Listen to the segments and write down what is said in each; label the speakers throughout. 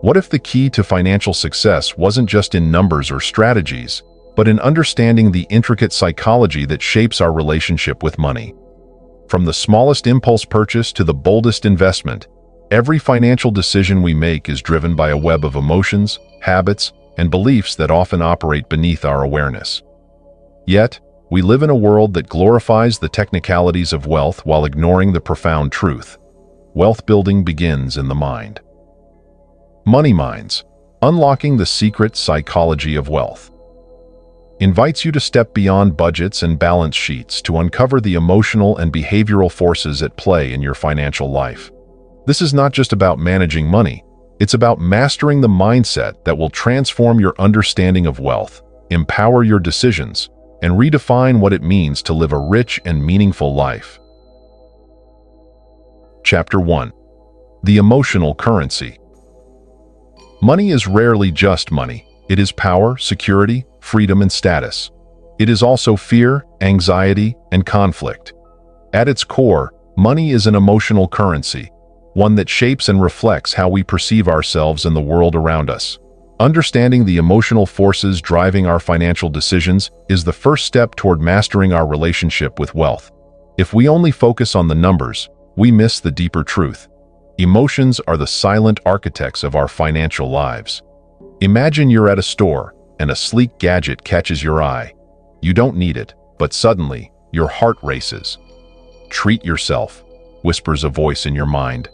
Speaker 1: What if the key to financial success wasn't just in numbers or strategies, but in understanding the intricate psychology that shapes our relationship with money? From the smallest impulse purchase to the boldest investment, every financial decision we make is driven by a web of emotions, habits, and beliefs that often operate beneath our awareness. Yet, we live in a world that glorifies the technicalities of wealth while ignoring the profound truth. Wealth building begins in the mind. Money Minds, Unlocking the Secret Psychology of Wealth, invites you to step beyond budgets and balance sheets to uncover the emotional and behavioral forces at play in your financial life. This is not just about managing money, it's about mastering the mindset that will transform your understanding of wealth, empower your decisions, and redefine what it means to live a rich and meaningful life. Chapter 1. The Emotional Currency. Money is rarely just money. It is power, security, freedom, and status. It is also fear, anxiety, and conflict. At its core, money is an emotional currency, one that shapes and reflects how we perceive ourselves and the world around us. Understanding the emotional forces driving our financial decisions is the first step toward mastering our relationship with wealth. If we only focus on the numbers, we miss the deeper truth. Emotions are the silent architects of our financial lives. Imagine you're at a store, and a sleek gadget catches your eye. You don't need it, but suddenly, your heart races. "Treat yourself," whispers a voice in your mind.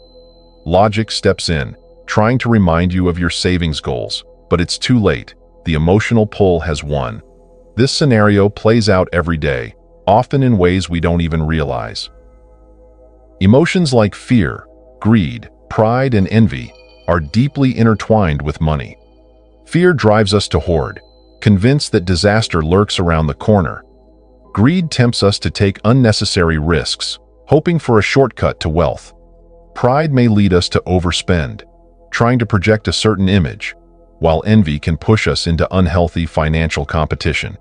Speaker 1: Logic steps in, trying to remind you of your savings goals, but it's too late. The emotional pull has won. This scenario plays out every day, often in ways we don't even realize. Emotions like fear, greed, pride, and envy are deeply intertwined with money. Fear drives us to hoard, convinced that disaster lurks around the corner. Greed tempts us to take unnecessary risks, hoping for a shortcut to wealth. Pride may lead us to overspend, trying to project a certain image, while envy can push us into unhealthy financial competition.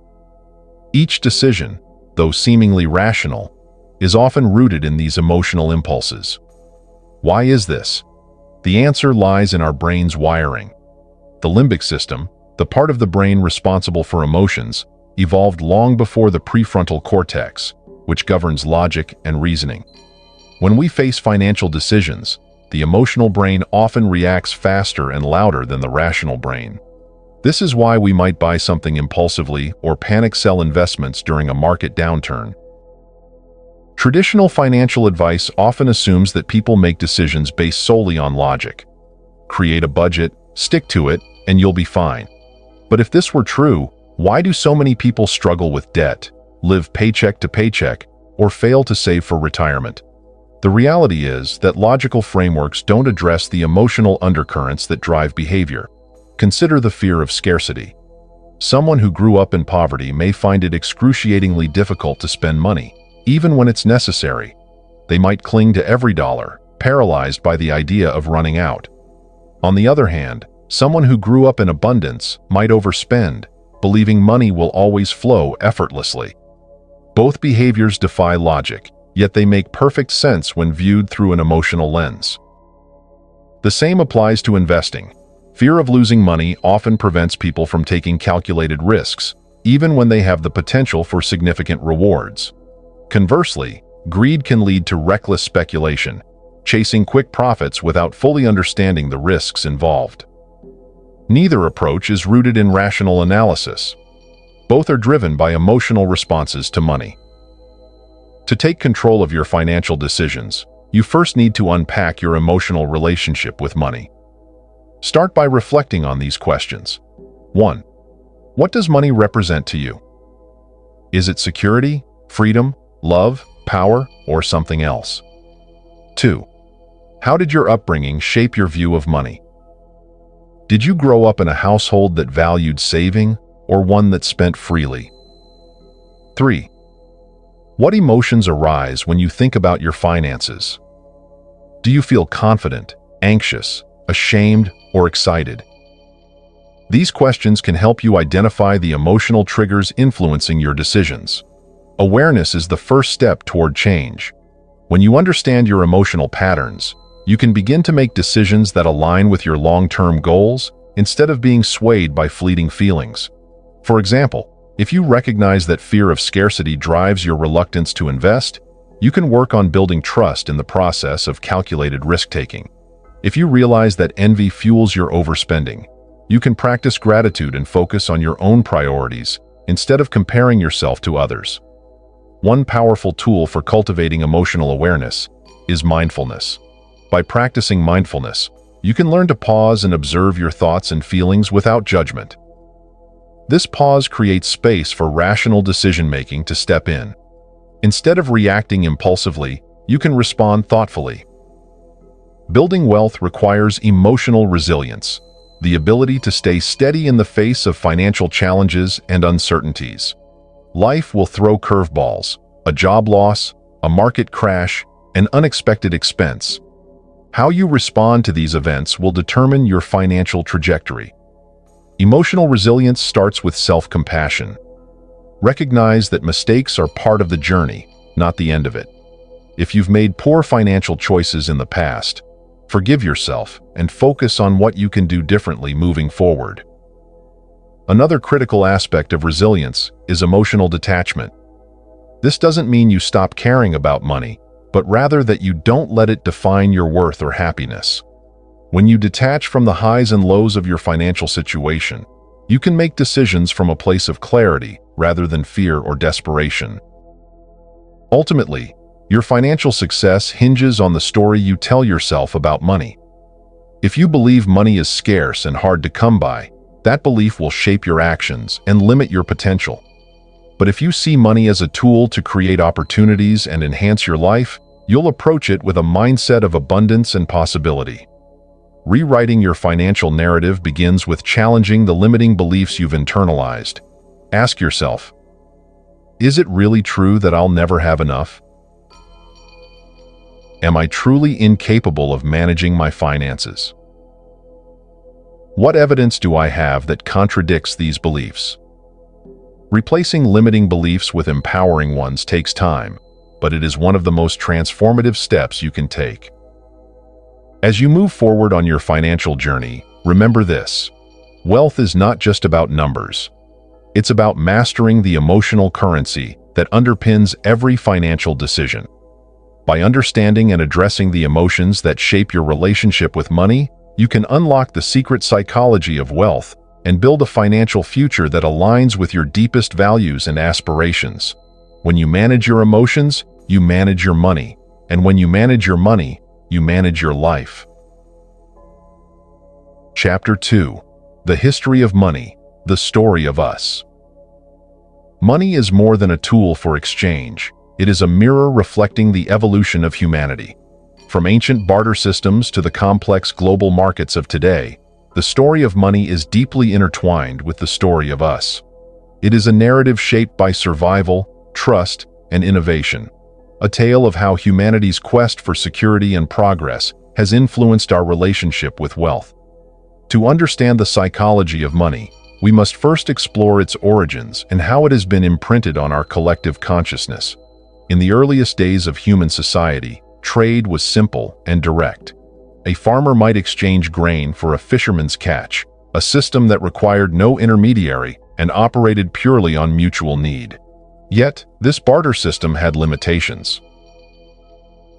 Speaker 1: Each decision, though seemingly rational, is often rooted in these emotional impulses. Why is this? The answer lies in our brain's wiring. The limbic system, the part of the brain responsible for emotions, evolved long before the prefrontal cortex, which governs logic and reasoning. When we face financial decisions, the emotional brain often reacts faster and louder than the rational brain. This is why we might buy something impulsively or panic sell investments during a market downturn. Traditional financial advice often assumes that people make decisions based solely on logic. Create a budget, stick to it, and you'll be fine. But if this were true, why do so many people struggle with debt, live paycheck to paycheck, or fail to save for retirement? The reality is that logical frameworks don't address the emotional undercurrents that drive behavior. Consider the fear of scarcity. Someone who grew up in poverty may find it excruciatingly difficult to spend money, even when it's necessary. They might cling to every dollar, paralyzed by the idea of running out. On the other hand, someone who grew up in abundance might overspend, believing money will always flow effortlessly. Both behaviors defy logic, yet they make perfect sense when viewed through an emotional lens. The same applies to investing. Fear of losing money often prevents people from taking calculated risks, even when they have the potential for significant rewards. Conversely, greed can lead to reckless speculation, chasing quick profits without fully understanding the risks involved. Neither approach is rooted in rational analysis. Both are driven by emotional responses to money. To take control of your financial decisions, you first need to unpack your emotional relationship with money. Start by reflecting on these questions. 1. What does money represent to you? Is it security, freedom, love, power, or something else? 2. How did your upbringing shape your view of money? Did you grow up in a household that valued saving or one that spent freely? 3. What emotions arise when you think about your finances? Do you feel confident, anxious, ashamed, or excited? These questions can help you identify the emotional triggers influencing your decisions. Awareness is the first step toward change. When you understand your emotional patterns, You can begin to make decisions that align with your long-term goals instead of being swayed by fleeting feelings. For example, if you recognize that fear of scarcity drives your reluctance to invest, you can work on building trust in the process of calculated risk-taking. If you realize that envy fuels your overspending, you can practice gratitude and focus on your own priorities instead of comparing yourself to others. One powerful tool for cultivating emotional awareness is mindfulness. By practicing mindfulness, you can learn to pause and observe your thoughts and feelings without judgment. This pause creates space for rational decision-making to step in. Instead of reacting impulsively, you can respond thoughtfully. Building wealth requires emotional resilience, the ability to stay steady in the face of financial challenges and uncertainties. Life will throw curveballs, a job loss, a market crash, an unexpected expense. How you respond to these events will determine your financial trajectory. Emotional resilience starts with self-compassion. Recognize that mistakes are part of the journey, not the end of it. If you've made poor financial choices in the past, forgive yourself and focus on what you can do differently moving forward. Another critical aspect of resilience is emotional detachment. This doesn't mean you stop caring about money, but rather that you don't let it define your worth or happiness. When you detach from the highs and lows of your financial situation, you can make decisions from a place of clarity rather than fear or desperation. Ultimately, your financial success hinges on the story you tell yourself about money. If you believe money is scarce and hard to come by, that belief will shape your actions and limit your potential. But if you see money as a tool to create opportunities and enhance your life, you'll approach it with a mindset of abundance and possibility. Rewriting your financial narrative begins with challenging the limiting beliefs you've internalized. Ask yourself, is it really true that I'll never have enough? Am I truly incapable of managing my finances? What evidence do I have that contradicts these beliefs? Replacing limiting beliefs with empowering ones takes time, but it is one of the most transformative steps you can take. As you move forward on your financial journey, remember this: wealth is not just about numbers. It's about mastering the emotional currency that underpins every financial decision. By understanding and addressing the emotions that shape your relationship with money, you can unlock the secret psychology of wealth and build a financial future that aligns with your deepest values and aspirations. When you manage your emotions, you manage your money. And when you manage your money, you manage your life. Chapter 2. The History of Money, the Story of Us. Money is more than a tool for exchange. It is a mirror reflecting the evolution of humanity. From ancient barter systems to the complex global markets of today, the story of money is deeply intertwined with the story of us. It is a narrative shaped by survival, trust, and innovation. A tale of how humanity's quest for security and progress has influenced our relationship with wealth. To understand the psychology of money, we must first explore its origins and how it has been imprinted on our collective consciousness. In the earliest days of human society, trade was simple and direct. A farmer might exchange grain for a fisherman's catch, a system that required no intermediary and operated purely on mutual need. Yet, this barter system had limitations.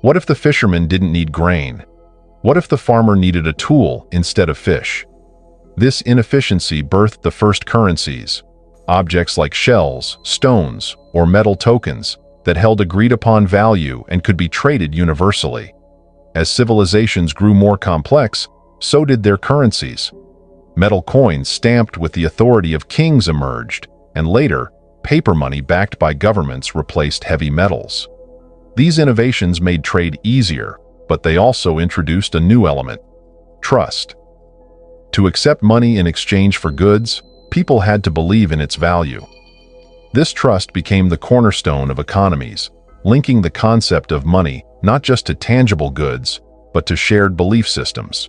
Speaker 1: What if the fisherman didn't need grain? What if the farmer needed a tool instead of fish? This inefficiency birthed the first currencies, objects like shells, stones, or metal tokens that held agreed-upon value and could be traded universally. As civilizations grew more complex, so did their currencies. Metal coins stamped with the authority of kings emerged, and later, paper money backed by governments replaced heavy metals. These innovations made trade easier, but they also introduced a new element: trust. To accept money in exchange for goods, people had to believe in its value. This trust became the cornerstone of economies, linking the concept of money not just to tangible goods, but to shared belief systems.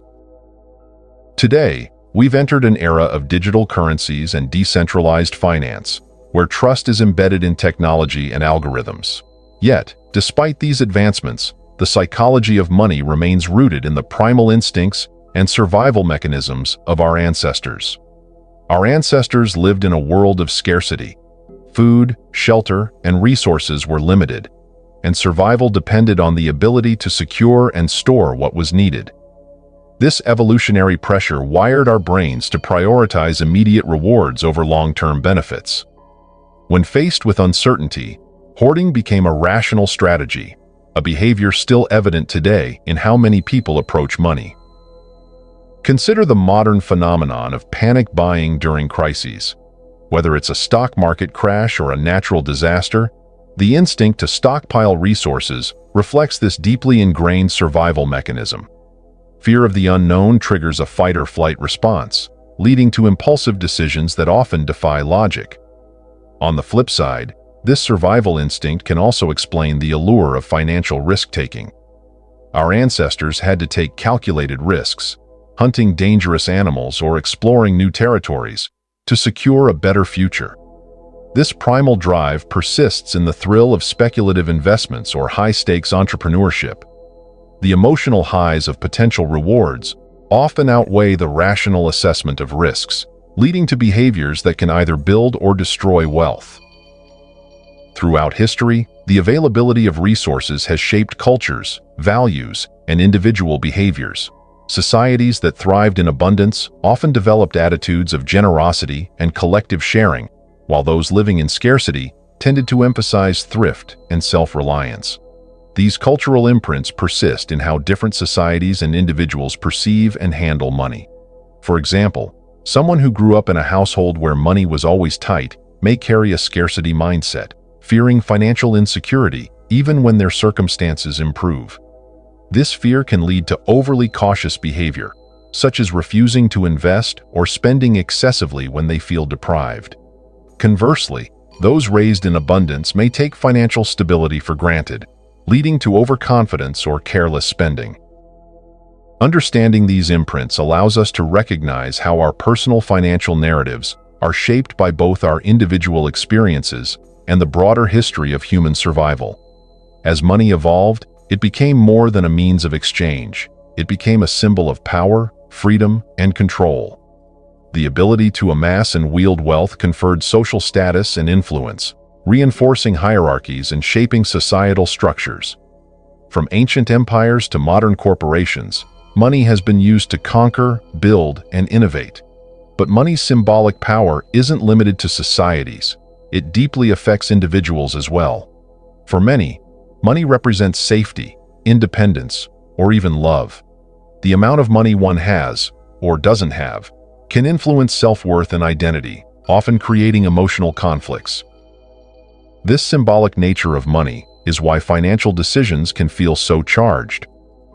Speaker 1: Today, we've entered an era of digital currencies and decentralized finance, where trust is embedded in technology and algorithms. Yet, despite these advancements, the psychology of money remains rooted in the primal instincts and survival mechanisms of our ancestors. Our ancestors lived in a world of scarcity. Food, shelter, and resources were limited, and survival depended on the ability to secure and store what was needed. This evolutionary pressure wired our brains to prioritize immediate rewards over long-term benefits. When faced with uncertainty, hoarding became a rational strategy, a behavior still evident today in how many people approach money. Consider the modern phenomenon of panic buying during crises. Whether it's a stock market crash or a natural disaster, the instinct to stockpile resources reflects this deeply ingrained survival mechanism. Fear of the unknown triggers a fight-or-flight response, leading to impulsive decisions that often defy logic. On the flip side, this survival instinct can also explain the allure of financial risk-taking. Our ancestors had to take calculated risks, hunting dangerous animals or exploring new territories, to secure a better future. This primal drive persists in the thrill of speculative investments or high-stakes entrepreneurship. The emotional highs of potential rewards often outweigh the rational assessment of risks, leading to behaviors that can either build or destroy wealth. Throughout history, the availability of resources has shaped cultures, values, and individual behaviors. Societies that thrived in abundance often developed attitudes of generosity and collective sharing, while those living in scarcity tended to emphasize thrift and self-reliance. These cultural imprints persist in how different societies and individuals perceive and handle money. For example, someone who grew up in a household where money was always tight may carry a scarcity mindset, fearing financial insecurity even when their circumstances improve. This fear can lead to overly cautious behavior, such as refusing to invest or spending excessively when they feel deprived. Conversely, those raised in abundance may take financial stability for granted, leading to overconfidence or careless spending. Understanding these imprints allows us to recognize how our personal financial narratives are shaped by both our individual experiences and the broader history of human survival. As money evolved, it became more than a means of exchange. It became a symbol of power, freedom, and control. The ability to amass and wield wealth conferred social status and influence, reinforcing hierarchies and shaping societal structures. From ancient empires to modern corporations, money has been used to conquer, build, and innovate. But money's symbolic power isn't limited to societies. It deeply affects individuals as well. For many, money represents safety, independence, or even love. The amount of money one has, or doesn't have, can influence self-worth and identity, often creating emotional conflicts. This symbolic nature of money is why financial decisions can feel so charged.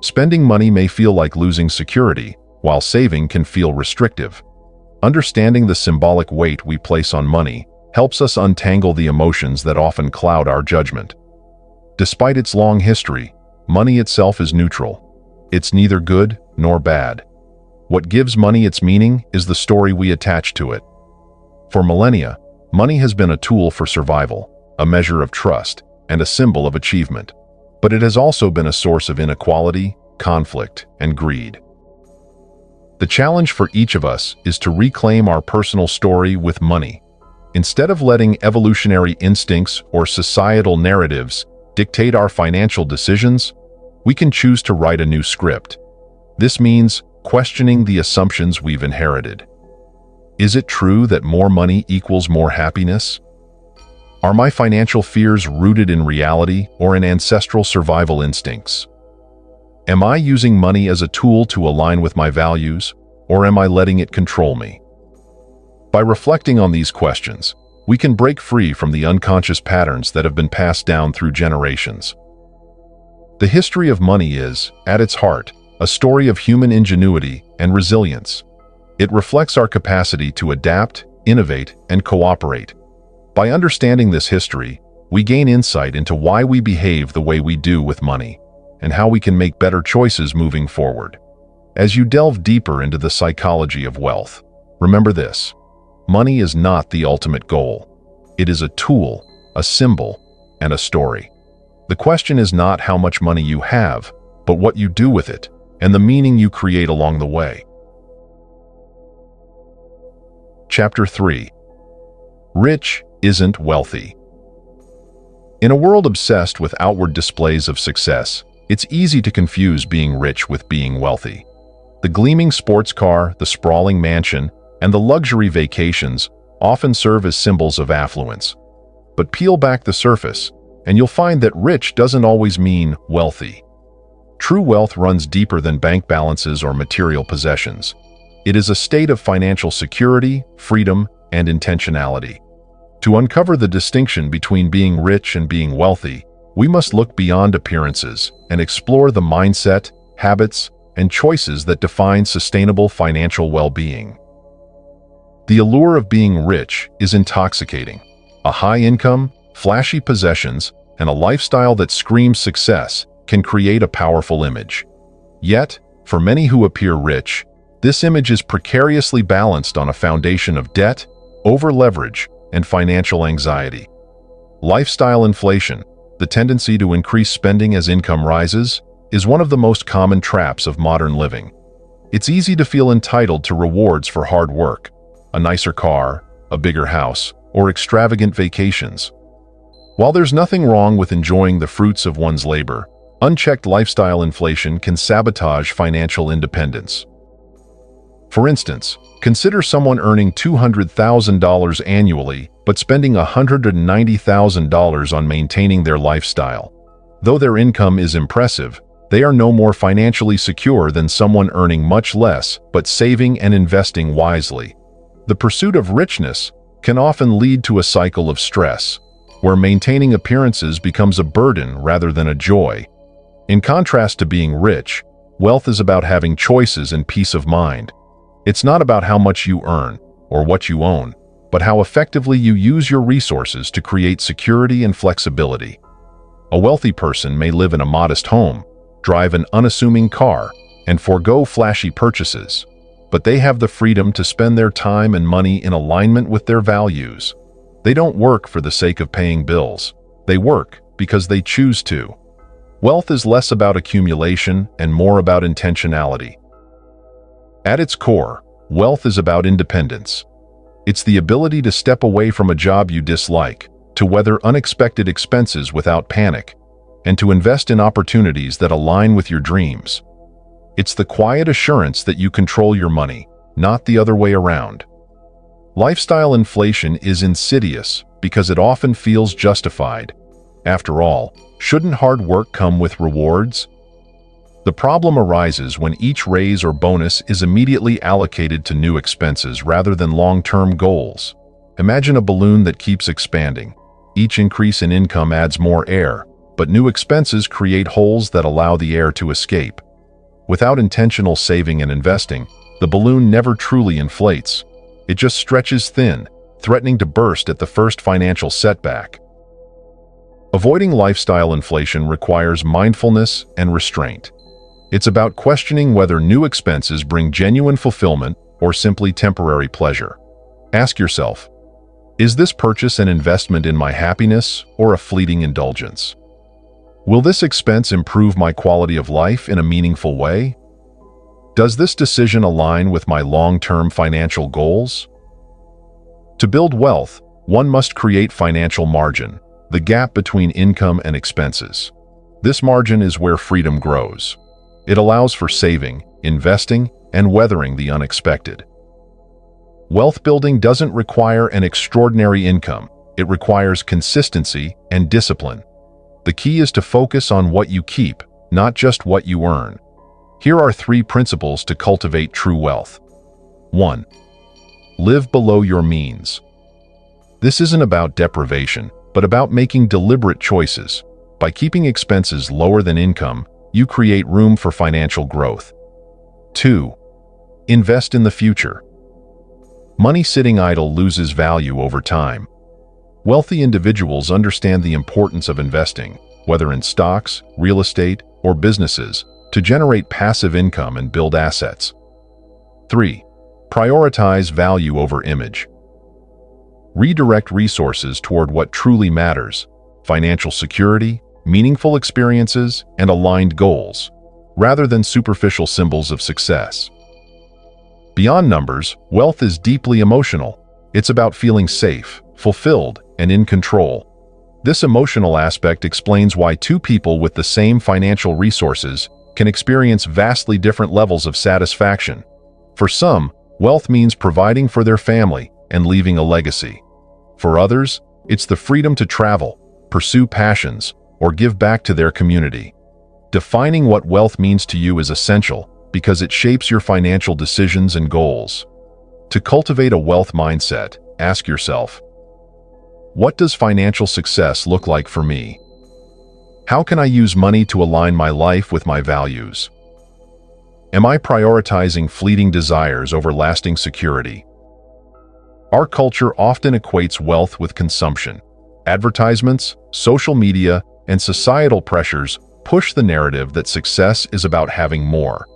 Speaker 1: Spending money may feel like losing security, while saving can feel restrictive. Understanding the symbolic weight we place on money helps us untangle the emotions that often cloud our judgment. Despite its long history, money itself is neutral. It's neither good nor bad. What gives money its meaning is the story we attach to it. For millennia, money has been a tool for survival, a measure of trust, and a symbol of achievement. But it has also been a source of inequality, conflict, and greed. The challenge for each of us is to reclaim our personal story with money. Instead of letting evolutionary instincts or societal narratives dictate our financial decisions, we can choose to write a new script. This means questioning the assumptions we've inherited. Is it true that more money equals more happiness? Are my financial fears rooted in reality or in ancestral survival instincts? Am I using money as a tool to align with my values, or am I letting it control me? By reflecting on these questions, we can break free from the unconscious patterns that have been passed down through generations. The history of money is, at its heart, a story of human ingenuity and resilience. It reflects our capacity to adapt, innovate, and cooperate. By understanding this history, we gain insight into why we behave the way we do with money, and how we can make better choices moving forward. As you delve deeper into the psychology of wealth, remember this: money is not the ultimate goal. It is a tool, a symbol, and a story. The question is not how much money you have, but what you do with it, and the meaning you create along the way. Chapter 3. Rich isn't wealthy. In a world obsessed with outward displays of success, it's easy to confuse being rich with being wealthy. The gleaming sports car, the sprawling mansion, and the luxury vacations often serve as symbols of affluence. But peel back the surface, and you'll find that rich doesn't always mean wealthy. True wealth runs deeper than bank balances or material possessions. It is a state of financial security, freedom, and intentionality. To uncover the distinction between being rich and being wealthy, we must look beyond appearances and explore the mindset, habits, and choices that define sustainable financial well-being. The allure of being rich is intoxicating. A high income, flashy possessions, and a lifestyle that screams success can create a powerful image. Yet, for many who appear rich, this image is precariously balanced on a foundation of debt, over-leverage, and financial anxiety. Lifestyle inflation, the tendency to increase spending as income rises, is one of the most common traps of modern living. It's easy to feel entitled to rewards for hard work, a nicer car, a bigger house, or extravagant vacations. While there's nothing wrong with enjoying the fruits of one's labor, unchecked lifestyle inflation can sabotage financial independence. For instance, consider someone earning $200,000 annually but spending $190,000 on maintaining their lifestyle. Though their income is impressive, they are no more financially secure than someone earning much less but saving and investing wisely. The pursuit of richness can often lead to a cycle of stress, where maintaining appearances becomes a burden rather than a joy. In contrast to being rich, wealth is about having choices and peace of mind. It's not about how much you earn or what you own, but how effectively you use your resources to create security and flexibility. A wealthy person may live in a modest home, drive an unassuming car, and forego flashy purchases, but they have the freedom to spend their time and money in alignment with their values. They don't work for the sake of paying bills. They work because they choose to. Wealth is less about accumulation and more about intentionality. At its core, wealth is about independence. It's the ability to step away from a job you dislike, to weather unexpected expenses without panic, and to invest in opportunities that align with your dreams. It's the quiet assurance that you control your money, not the other way around. Lifestyle inflation is insidious because it often feels justified. After all, shouldn't hard work come with rewards? The problem arises when each raise or bonus is immediately allocated to new expenses rather than long-term goals. Imagine a balloon that keeps expanding. Each increase in income adds more air, but new expenses create holes that allow the air to escape. Without intentional saving and investing, the balloon never truly inflates. It just stretches thin, threatening to burst at the first financial setback. Avoiding lifestyle inflation requires mindfulness and restraint. It's about questioning whether new expenses bring genuine fulfillment or simply temporary pleasure. Ask yourself, is this purchase an investment in my happiness or a fleeting indulgence? Will this expense improve my quality of life in a meaningful way? Does this decision align with my long-term financial goals? To build wealth, one must create financial margin, the gap between income and expenses. This margin is where freedom grows. It allows for saving, investing, and weathering the unexpected. Wealth building doesn't require an extraordinary income. It requires consistency and discipline. The key is to focus on what you keep, not just what you earn. Here are 3 principles to cultivate true wealth. 1. Live below your means. This isn't about deprivation, but about making deliberate choices. By keeping expenses lower than income, you create room for financial growth. 2. Invest in the future. Money sitting idle loses value over time. Wealthy individuals understand the importance of investing, whether in stocks, real estate, or businesses, to generate passive income and build assets. 3. Prioritize value over image. Redirect resources toward what truly matters: financial security, meaningful experiences, and aligned goals, rather than superficial symbols of success. Beyond numbers, wealth is deeply emotional. It's about feeling safe, fulfilled, and in control. This emotional aspect explains why two people with the same financial resources can experience vastly different levels of satisfaction. For some, wealth means providing for their family and leaving a legacy. For others, it's the freedom to travel, pursue passions, or give back to their community. Defining what wealth means to you is essential because it shapes your financial decisions and goals. To cultivate a wealth mindset, ask yourself, what does financial success look like for me? How can I use money to align my life with my values? Am I prioritizing fleeting desires over lasting security? Our culture often equates wealth with consumption. Advertisements, social media, and societal pressures push the narrative that success is about having more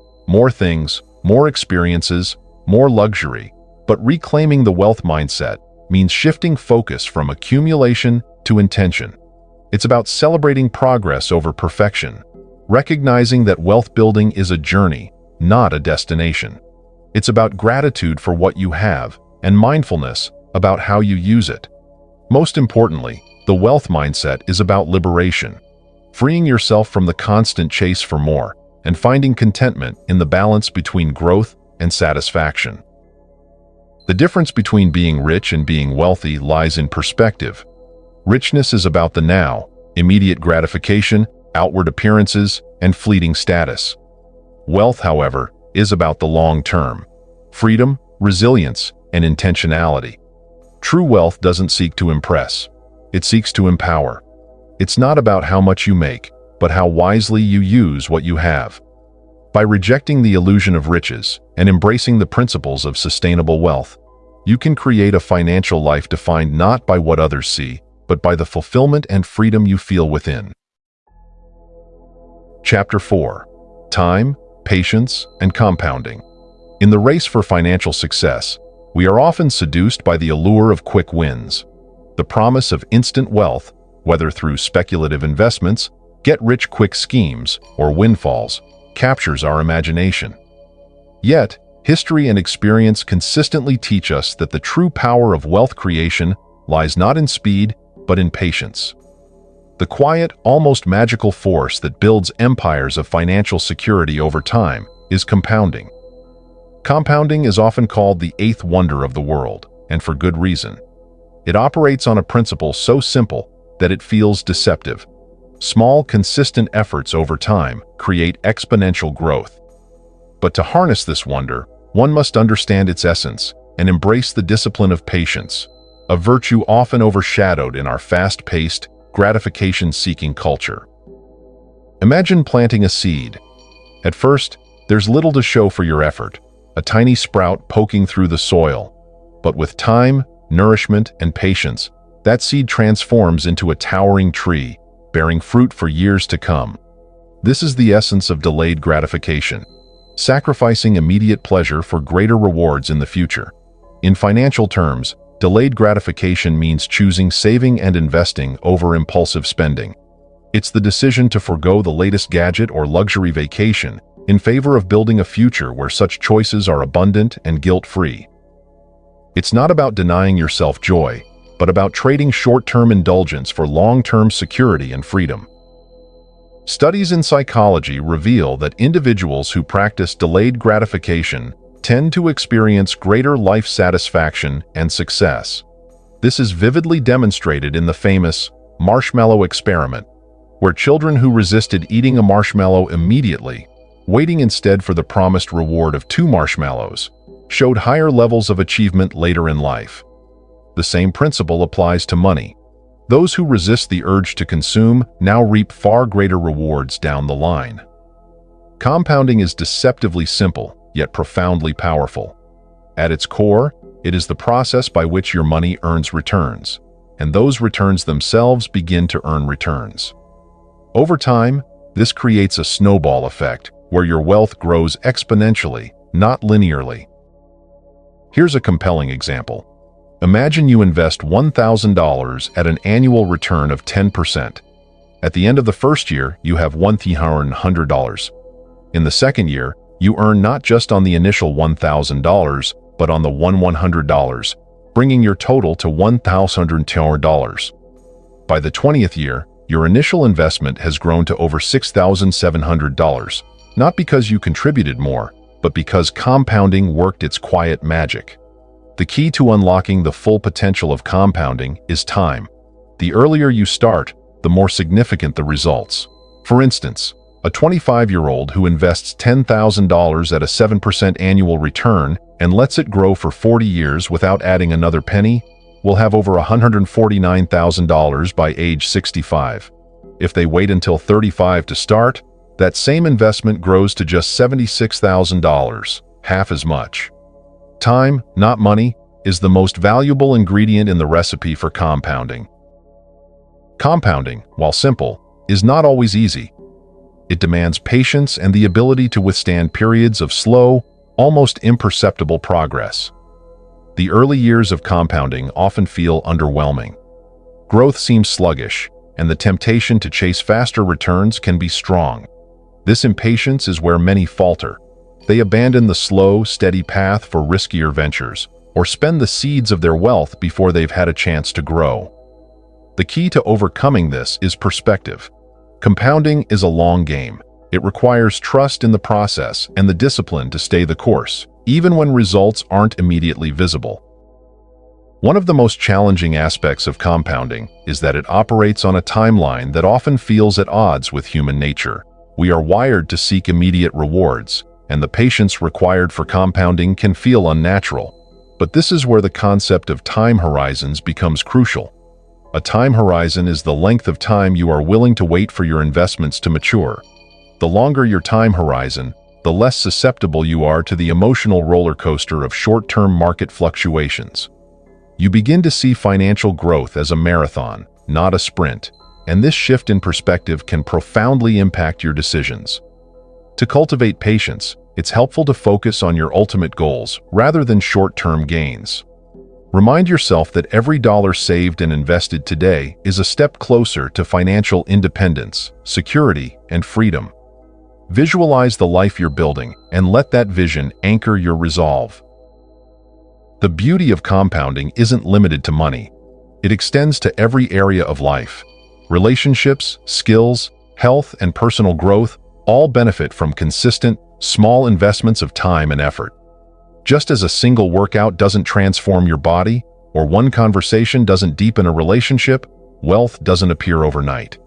Speaker 1: things, more experiences, more luxury. But reclaiming the wealth mindset means shifting focus from accumulation to intention. It's about celebrating progress over perfection, recognizing that wealth building is a journey, not a destination. It's about gratitude for what you have and mindfulness about how you use it. Most importantly, the wealth mindset is about liberation, freeing yourself from the constant chase for more and finding contentment in the balance between growth and satisfaction. The difference between being rich and being wealthy lies in perspective. Richness is about the now, immediate gratification, outward appearances, and fleeting status. Wealth, however, is about the long term, freedom, resilience, and intentionality. True wealth doesn't seek to impress. It seeks to empower. It's not about how much you make, but how wisely you use what you have. By rejecting the illusion of riches and embracing the principles of sustainable wealth, you can create a financial life defined not by what others see, but by the fulfillment and freedom you feel within. Chapter 4. Time, Patience, and Compounding. In the race for financial success, we are often seduced by the allure of quick wins. The promise of instant wealth, whether through speculative investments, get-rich-quick schemes, or windfalls, captures our imagination. Yet, history and experience consistently teach us that the true power of wealth creation lies not in speed, but in patience. The quiet, almost magical force that builds empires of financial security over time is compounding. Compounding is often called the eighth wonder of the world, and for good reason. It operates on a principle so simple that it feels deceptive. Small, consistent efforts over time create exponential growth. But to harness this wonder, one must understand its essence and embrace the discipline of patience, a virtue often overshadowed in our fast-paced, gratification-seeking culture. Imagine planting a seed. At first, there's little to show for your effort, a tiny sprout poking through the soil. But with time, nourishment, and patience, that seed transforms into a towering tree, bearing fruit for years to come. This is the essence of delayed gratification, sacrificing immediate pleasure for greater rewards in the future. In financial terms, delayed gratification means choosing saving and investing over impulsive spending. It's the decision to forego the latest gadget or luxury vacation in favor of building a future where such choices are abundant and guilt-free. It's not about denying yourself joy, but about trading short-term indulgence for long-term security and freedom. Studies in psychology reveal that individuals who practice delayed gratification tend to experience greater life satisfaction and success. This is vividly demonstrated in the famous marshmallow experiment, where children who resisted eating a marshmallow immediately, waiting instead for the promised reward of 2 marshmallows, showed higher levels of achievement later in life. The same principle applies to money. Those who resist the urge to consume now reap far greater rewards down the line. Compounding is deceptively simple, yet profoundly powerful. At its core, it is the process by which your money earns returns, and those returns themselves begin to earn returns. Over time, this creates a snowball effect where your wealth grows exponentially, not linearly. Here's a compelling example. Imagine you invest $1,000 at an annual return of 10%. At the end of the first year, you have $1,300. In the second year, you earn not just on the initial $1,000, but on the $100, bringing your total to $1,200. By the 20th year, your initial investment has grown to over $6,700, not because you contributed more, but because compounding worked its quiet magic. The key to unlocking the full potential of compounding is time. The earlier you start, the more significant the results. For instance, a 25-year-old who invests $10,000 at a 7% annual return and lets it grow for 40 years without adding another penny will have over $149,000 by age 65. If they wait until 35 to start, that same investment grows to just $76,000, half as much. Time, not money, is the most valuable ingredient in the recipe for compounding. Compounding, while simple, is not always easy. It demands patience and the ability to withstand periods of slow, almost imperceptible progress. The early years of compounding often feel underwhelming. Growth seems sluggish, and the temptation to chase faster returns can be strong. This impatience is where many falter. They abandon the slow, steady path for riskier ventures, or spend the seeds of their wealth before they've had a chance to grow. The key to overcoming this is perspective. Compounding is a long game. It requires trust in the process and the discipline to stay the course, even when results aren't immediately visible. One of the most challenging aspects of compounding is that it operates on a timeline that often feels at odds with human nature. We are wired to seek immediate rewards, and the patience required for compounding can feel unnatural. But this is where the concept of time horizons becomes crucial. A time horizon is the length of time you are willing to wait for your investments to mature. The longer your time horizon, the less susceptible you are to the emotional roller coaster of short-term market fluctuations. You begin to see financial growth as a marathon, not a sprint, and this shift in perspective can profoundly impact your decisions. To cultivate patience, it's helpful to focus on your ultimate goals rather than short-term gains. Remind yourself that every dollar saved and invested today is a step closer to financial independence, security, and freedom. Visualize the life you're building and let that vision anchor your resolve. The beauty of compounding isn't limited to money. It extends to every area of life. Relationships, skills, health, and personal growth all benefit from consistent, small investments of time and effort. Just as a single workout doesn't transform your body, or one conversation doesn't deepen a relationship, wealth doesn't appear overnight.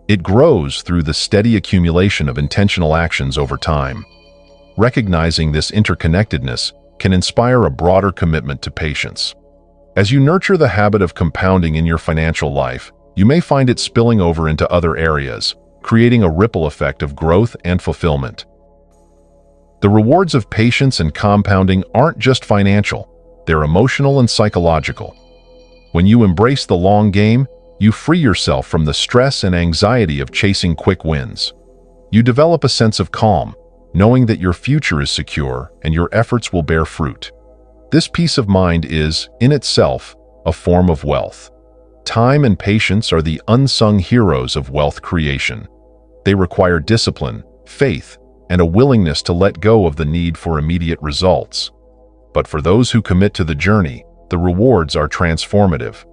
Speaker 1: It grows through the steady accumulation of intentional actions over time. Recognizing this interconnectedness can inspire a broader commitment to patience. As you nurture the habit of compounding in your financial life, you may find it spilling over into other areas, creating a ripple effect of growth and fulfillment. The rewards of patience and compounding aren't just financial, they're emotional and psychological. When you embrace the long game, you free yourself from the stress and anxiety of chasing quick wins. You develop a sense of calm, knowing that your future is secure and your efforts will bear fruit. This peace of mind is, in itself, a form of wealth. Time and patience are the unsung heroes of wealth creation. They require discipline, faith, and a willingness to let go of the need for immediate results. But for those who commit to the journey, the rewards are transformative.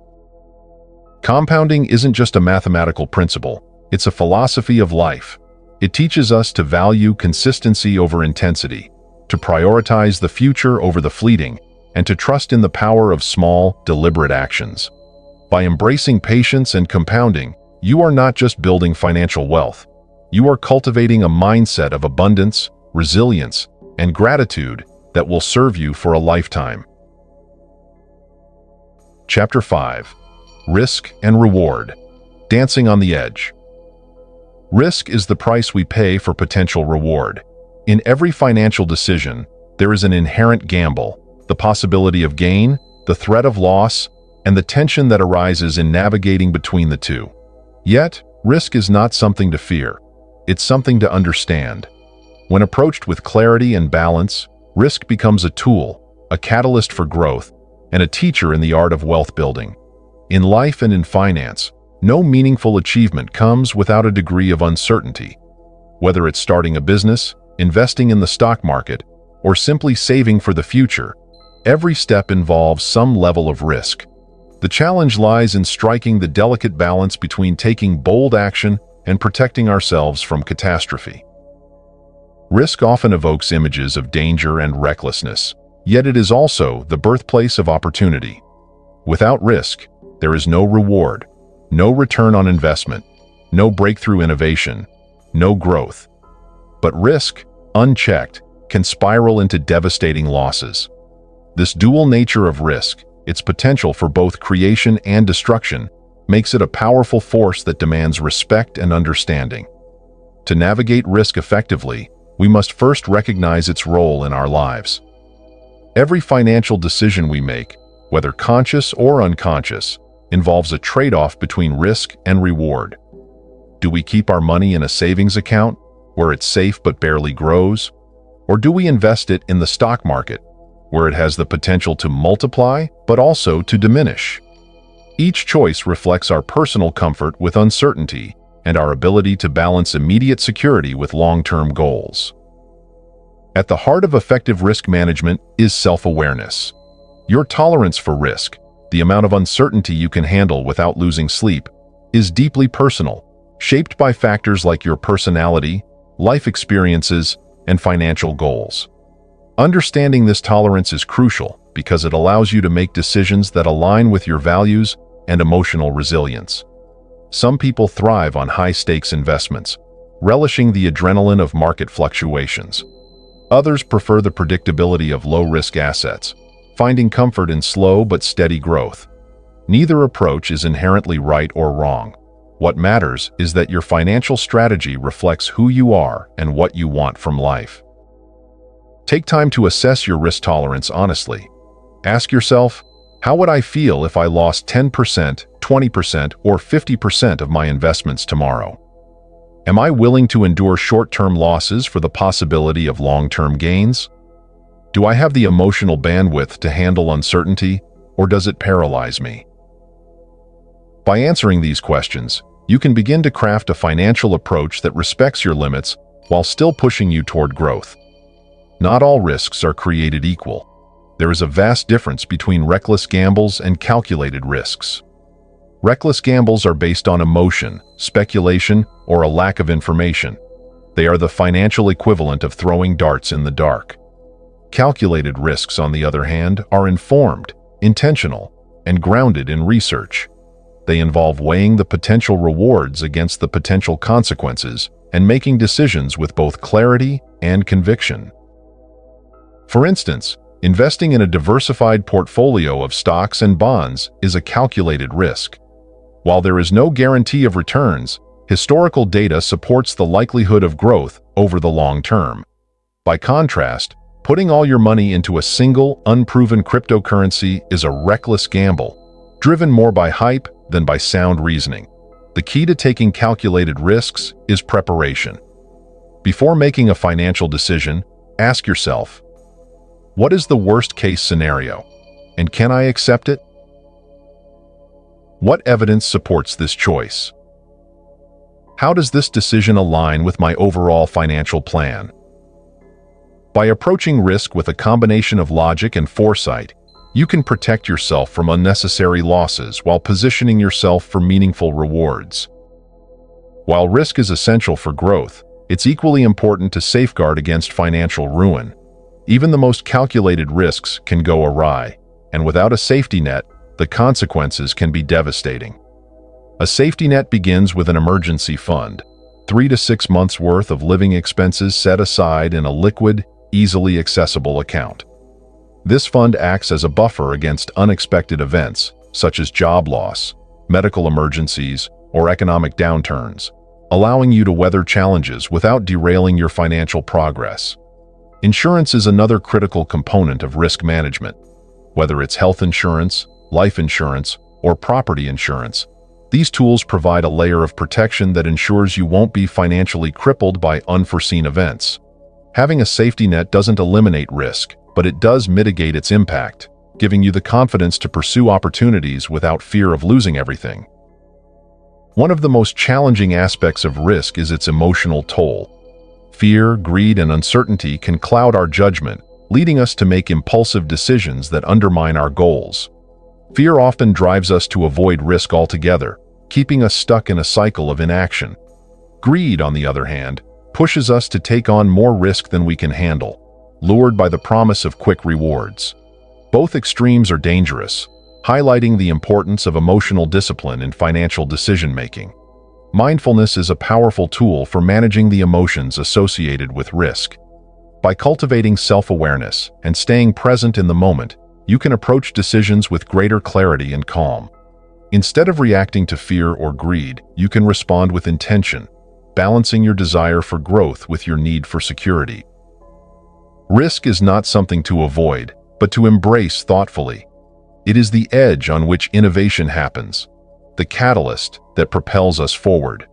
Speaker 1: Compounding isn't just a mathematical principle, it's a philosophy of life. It teaches us to value consistency over intensity, to prioritize the future over the fleeting, and to trust in the power of small, deliberate actions. By embracing patience and compounding, you are not just building financial wealth. You are cultivating a mindset of abundance, resilience, and gratitude that will serve you for a lifetime. Chapter 5. Risk and Reward. Dancing on the Edge. Risk is the price we pay for potential reward. In every financial decision, there is an inherent gamble, the possibility of gain, the threat of loss, and the tension that arises in navigating between the two. Yet, risk is not something to fear. It's something to understand. When approached with clarity and balance, risk becomes a tool, a catalyst for growth, and a teacher in the art of wealth building. In life and in finance, No meaningful achievement comes without a degree of uncertainty. Whether it's starting a business, investing in the stock market, or simply saving for the future, every step involves some level of risk. The challenge lies in striking the delicate balance between taking bold action and protecting ourselves from catastrophe. Risk often evokes images of danger and recklessness, yet it is also the birthplace of opportunity. Without risk, there is no reward, no return on investment, no breakthrough innovation, no growth. But risk, unchecked, can spiral into devastating losses. This dual nature of risk, its potential for both creation and destruction, makes it a powerful force that demands respect and understanding. To navigate risk effectively, we must first recognize its role in our lives. Every financial decision we make, whether conscious or unconscious, involves a trade-off between risk and reward. Do we keep our money in a savings account, where it's safe but barely grows? Or do we invest it in the stock market, where it has the potential to multiply but also to diminish? Each choice reflects our personal comfort with uncertainty and our ability to balance immediate security with long-term goals. At the heart of effective risk management is self-awareness. Your tolerance for risk, the amount of uncertainty you can handle without losing sleep, is deeply personal, shaped by factors like your personality, life experiences, and financial goals. Understanding this tolerance is crucial because it allows you to make decisions that align with your values and emotional resilience. Some people thrive on high-stakes investments, relishing the adrenaline of market fluctuations. Others prefer the predictability of low-risk assets, finding comfort in slow but steady growth. Neither approach is inherently right or wrong. What matters is that your financial strategy reflects who you are and what you want from life. Take time to assess your risk tolerance honestly. Ask yourself, how would I feel if I lost 10%, 20%, or 50% of my investments tomorrow? Am I willing to endure short-term losses for the possibility of long-term gains? Do I have the emotional bandwidth to handle uncertainty, or does it paralyze me? By answering these questions, you can begin to craft a financial approach that respects your limits while still pushing you toward growth. Not all risks are created equal. There is a vast difference between reckless gambles and calculated risks. Reckless gambles are based on emotion, speculation, or a lack of information. They are the financial equivalent of throwing darts in the dark. Calculated risks, on the other hand, are informed, intentional, and grounded in research. They involve weighing the potential rewards against the potential consequences and making decisions with both clarity and conviction. For instance, investing in a diversified portfolio of stocks and bonds is a calculated risk. While there is no guarantee of returns, historical data supports the likelihood of growth over the long term. By contrast, putting all your money into a single, unproven cryptocurrency is a reckless gamble, driven more by hype than by sound reasoning. The key to taking calculated risks is preparation. Before making a financial decision, ask yourself, what is the worst-case scenario, and can I accept it? What evidence supports this choice? How does this decision align with my overall financial plan? By approaching risk with a combination of logic and foresight, you can protect yourself from unnecessary losses while positioning yourself for meaningful rewards. While risk is essential for growth, it's equally important to safeguard against financial ruin. Even the most calculated risks can go awry, and without a safety net, the consequences can be devastating. A safety net begins with an emergency fund, 3 to 6 months' worth of living expenses set aside in a liquid, easily accessible account. This fund acts as a buffer against unexpected events, such as job loss, medical emergencies, or economic downturns, allowing you to weather challenges without derailing your financial progress. Insurance is another critical component of risk management. Whether it's health insurance, life insurance, or property insurance, these tools provide a layer of protection that ensures you won't be financially crippled by unforeseen events. Having a safety net doesn't eliminate risk, but it does mitigate its impact, giving you the confidence to pursue opportunities without fear of losing everything. One of the most challenging aspects of risk is its emotional toll. Fear, greed, and uncertainty can cloud our judgment, leading us to make impulsive decisions that undermine our goals. Fear often drives us to avoid risk altogether, keeping us stuck in a cycle of inaction. Greed, on the other hand, pushes us to take on more risk than we can handle, lured by the promise of quick rewards. Both extremes are dangerous, highlighting the importance of emotional discipline in financial decision-making. Mindfulness is a powerful tool for managing the emotions associated with risk. By cultivating self-awareness and staying present in the moment, you can approach decisions with greater clarity and calm. Instead of reacting to fear or greed, you can respond with intention, balancing your desire for growth with your need for security. Risk is not something to avoid, but to embrace thoughtfully. It is the edge on which innovation happens, the catalyst that propels us forward.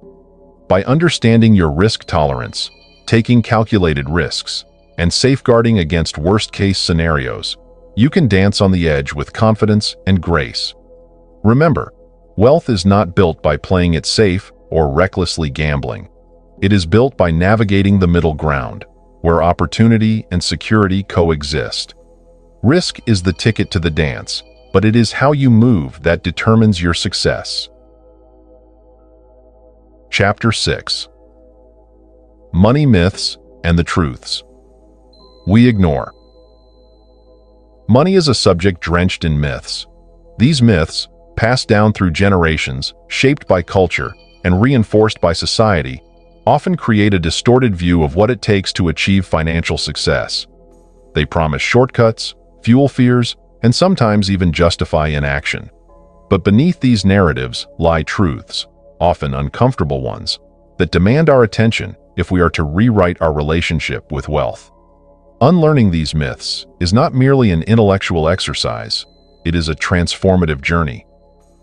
Speaker 1: By understanding your risk tolerance, taking calculated risks, and safeguarding against worst-case scenarios, you can dance on the edge with confidence and grace. Remember, wealth is not built by playing it safe or recklessly gambling. It is built by navigating the middle ground, where opportunity and security coexist. Risk is the ticket to the dance, but it is how you move that determines your success. Chapter 6. Money Myths and the Truths We Ignore. Money is a subject drenched in myths. These myths, passed down through generations, shaped by culture, and reinforced by society, often create a distorted view of what it takes to achieve financial success. They promise shortcuts, fuel fears, and sometimes even justify inaction. But beneath these narratives lie truths, often uncomfortable ones, that demand our attention if we are to rewrite our relationship with wealth. Unlearning these myths is not merely an intellectual exercise, it is a transformative journey.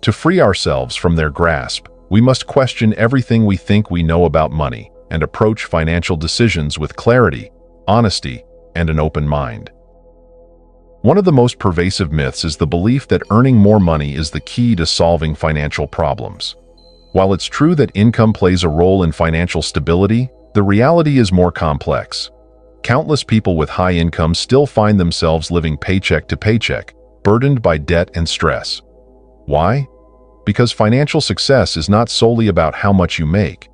Speaker 1: To free ourselves from their grasp, we must question everything we think we know about money and approach financial decisions with clarity, honesty, and an open mind. One of the most pervasive myths is the belief that earning more money is the key to solving financial problems. While it's true that income plays a role in financial stability, the reality is more complex. Countless people with high incomes still find themselves living paycheck to paycheck, burdened by debt and stress. Why? Because financial success is not solely about how much you make.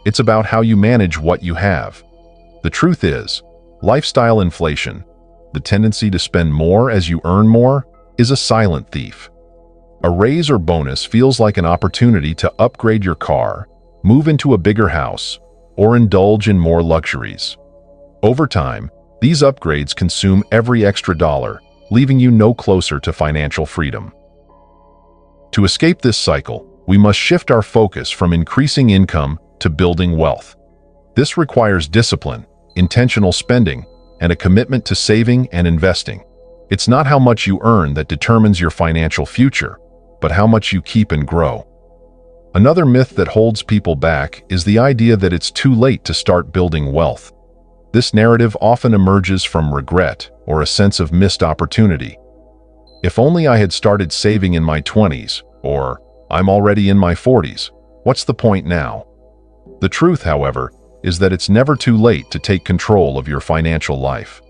Speaker 1: It's about how you manage what you have. The truth is, lifestyle inflation, the tendency to spend more as you earn more, is a silent thief. A raise or bonus feels like an opportunity to upgrade your car, move into a bigger house, or indulge in more luxuries. Over time, these upgrades consume every extra dollar, leaving you no closer to financial freedom. To escape this cycle, we must shift our focus from increasing income to building wealth. This requires discipline, intentional spending, and a commitment to saving and investing. It's not how much you earn that determines your financial future, but how much you keep and grow. Another myth that holds people back is the idea that it's too late to start building wealth. This narrative often emerges from regret or a sense of missed opportunity. If only I had started saving in my 20s, or I'm already in my 40s, what's the point now? The truth, however, is that it's never too late to take control of your financial life.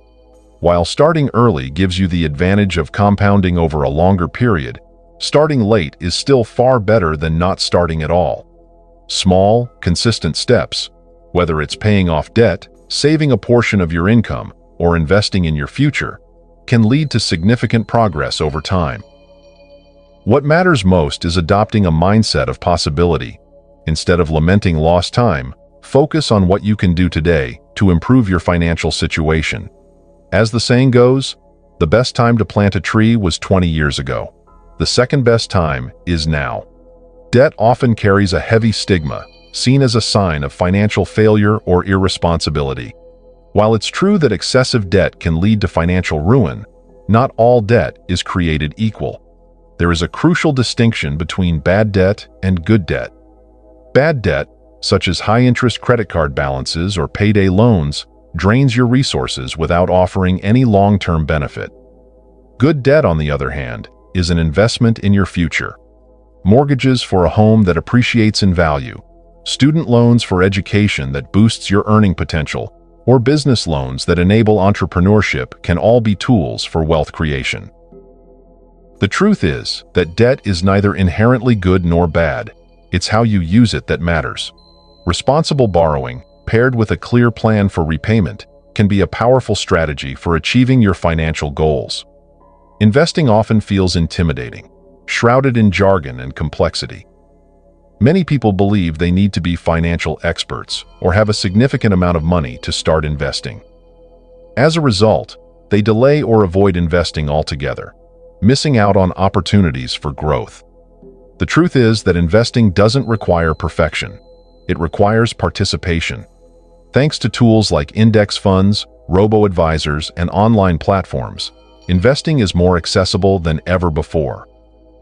Speaker 1: While starting early gives you the advantage of compounding over a longer period, starting late is still far better than not starting at all. Small, consistent steps, whether it's paying off debt, saving a portion of your income, or investing in your future, can lead to significant progress over time. What matters most is adopting a mindset of possibility. Instead of lamenting lost time, focus on what you can do today to improve your financial situation. As the saying goes, the best time to plant a tree was 20 years ago. The second best time is now. Debt often carries a heavy stigma, seen as a sign of financial failure or irresponsibility. While it's true that excessive debt can lead to financial ruin, not all debt is created equal. There is a crucial distinction between bad debt and good debt. Bad debt, such as high-interest credit card balances or payday loans, drains your resources without offering any long-term benefit. Good debt, on the other hand, is an investment in your future. mortgages for a home that appreciates in value, student loans for education that boosts your earning potential, or business loans that enable entrepreneurship can all be tools for wealth creation. The truth is that debt is neither inherently good nor bad. It's how you use it that matters. Responsible borrowing, paired with a clear plan for repayment, can be a powerful strategy for achieving your financial goals. Investing often feels intimidating, shrouded in jargon and complexity. Many people believe they need to be financial experts or have a significant amount of money to start investing. As a result, they delay or avoid investing altogether, missing out on opportunities for growth. The truth is that investing doesn't require perfection. It requires participation. Thanks to tools like index funds, robo-advisors, and online platforms, investing is more accessible than ever before.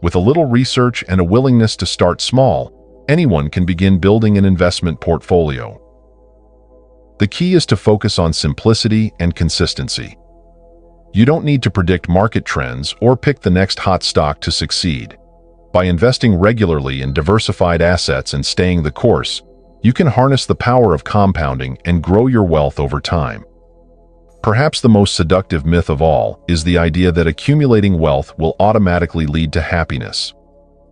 Speaker 1: With a little research and a willingness to start small, anyone can begin building an investment portfolio. The key is to focus on simplicity and consistency. You don't need to predict market trends or pick the next hot stock to succeed. By investing regularly in diversified assets and staying the course, you can harness the power of compounding and grow your wealth over time. Perhaps the most seductive myth of all is the idea that accumulating wealth will automatically lead to happiness.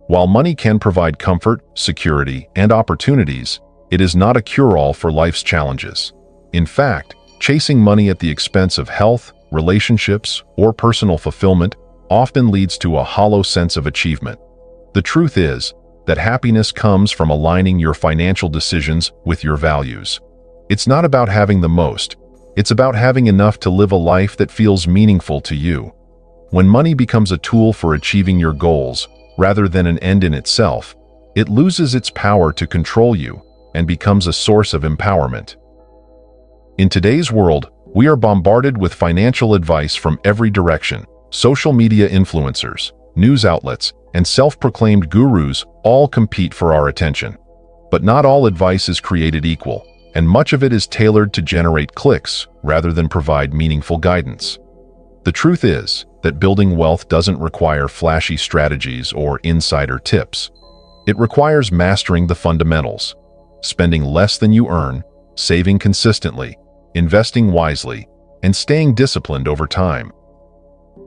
Speaker 1: While money can provide comfort, security, and opportunities, it is not a cure-all for life's challenges. In fact, chasing money at the expense of health, relationships, or personal fulfillment often leads to a hollow sense of achievement. The truth is that happiness comes from aligning your financial decisions with your values. It's not about having the most. It's about having enough to live a life that feels meaningful to you. When money becomes a tool for achieving your goals, rather than an end in itself, it loses its power to control you and becomes a source of empowerment. In today's world, we are bombarded with financial advice from every direction. Social media influencers, news outlets, and self-proclaimed gurus all compete for our attention. But not all advice is created equal, and much of it is tailored to generate clicks rather than provide meaningful guidance. The truth is that building wealth doesn't require flashy strategies or insider tips. It requires mastering the fundamentals, spending less than you earn, saving consistently, investing wisely, and staying disciplined over time.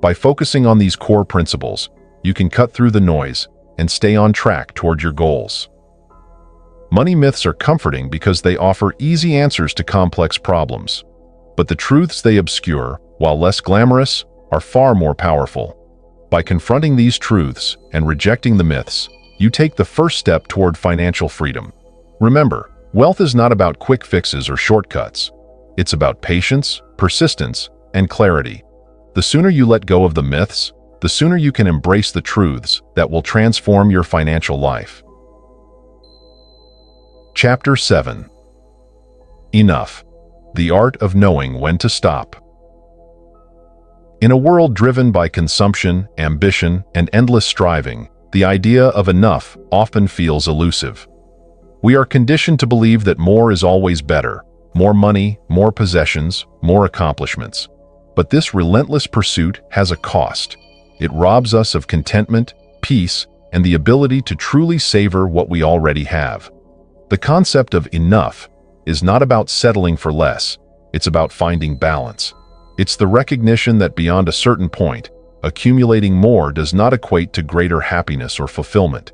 Speaker 1: By focusing on these core principles, you can cut through the noise and stay on track toward your goals. Money myths are comforting because they offer easy answers to complex problems. But the truths they obscure, while less glamorous, are far more powerful. By confronting these truths and rejecting the myths, you take the first step toward financial freedom. Remember, wealth is not about quick fixes or shortcuts. It's about patience, persistence, and clarity. The sooner you let go of the myths, the sooner you can embrace the truths that will transform your financial life. Chapter 7. Enough. The Art of Knowing When to Stop. In a world driven by consumption, ambition, and endless striving, the idea of enough often feels elusive. We are conditioned to believe that more is always better. More money, more possessions, more accomplishments. But this relentless pursuit has a cost. It robs us of contentment, peace, and the ability to truly savor what we already have. The concept of enough is not about settling for less. It's about finding balance. It's the recognition that beyond a certain point, accumulating more does not equate to greater happiness or fulfillment.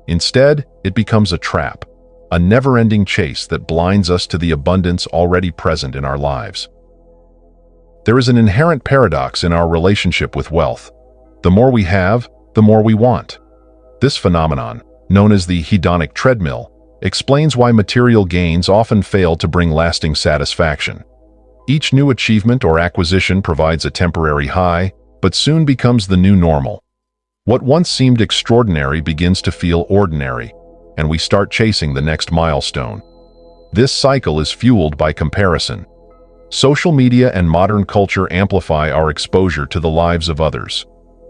Speaker 1: Instead, it becomes a trap, a never-ending chase that blinds us to the abundance already present in our lives. There is an inherent paradox in our relationship with wealth. The more we have, the more we want. This phenomenon, known as the hedonic treadmill, explains why material gains often fail to bring lasting satisfaction. Each new achievement or acquisition provides a temporary high, but soon becomes the new normal. What once seemed extraordinary begins to feel ordinary, and we start chasing the next milestone. This cycle is fueled by comparison. Social media and modern culture amplify our exposure to the lives of others,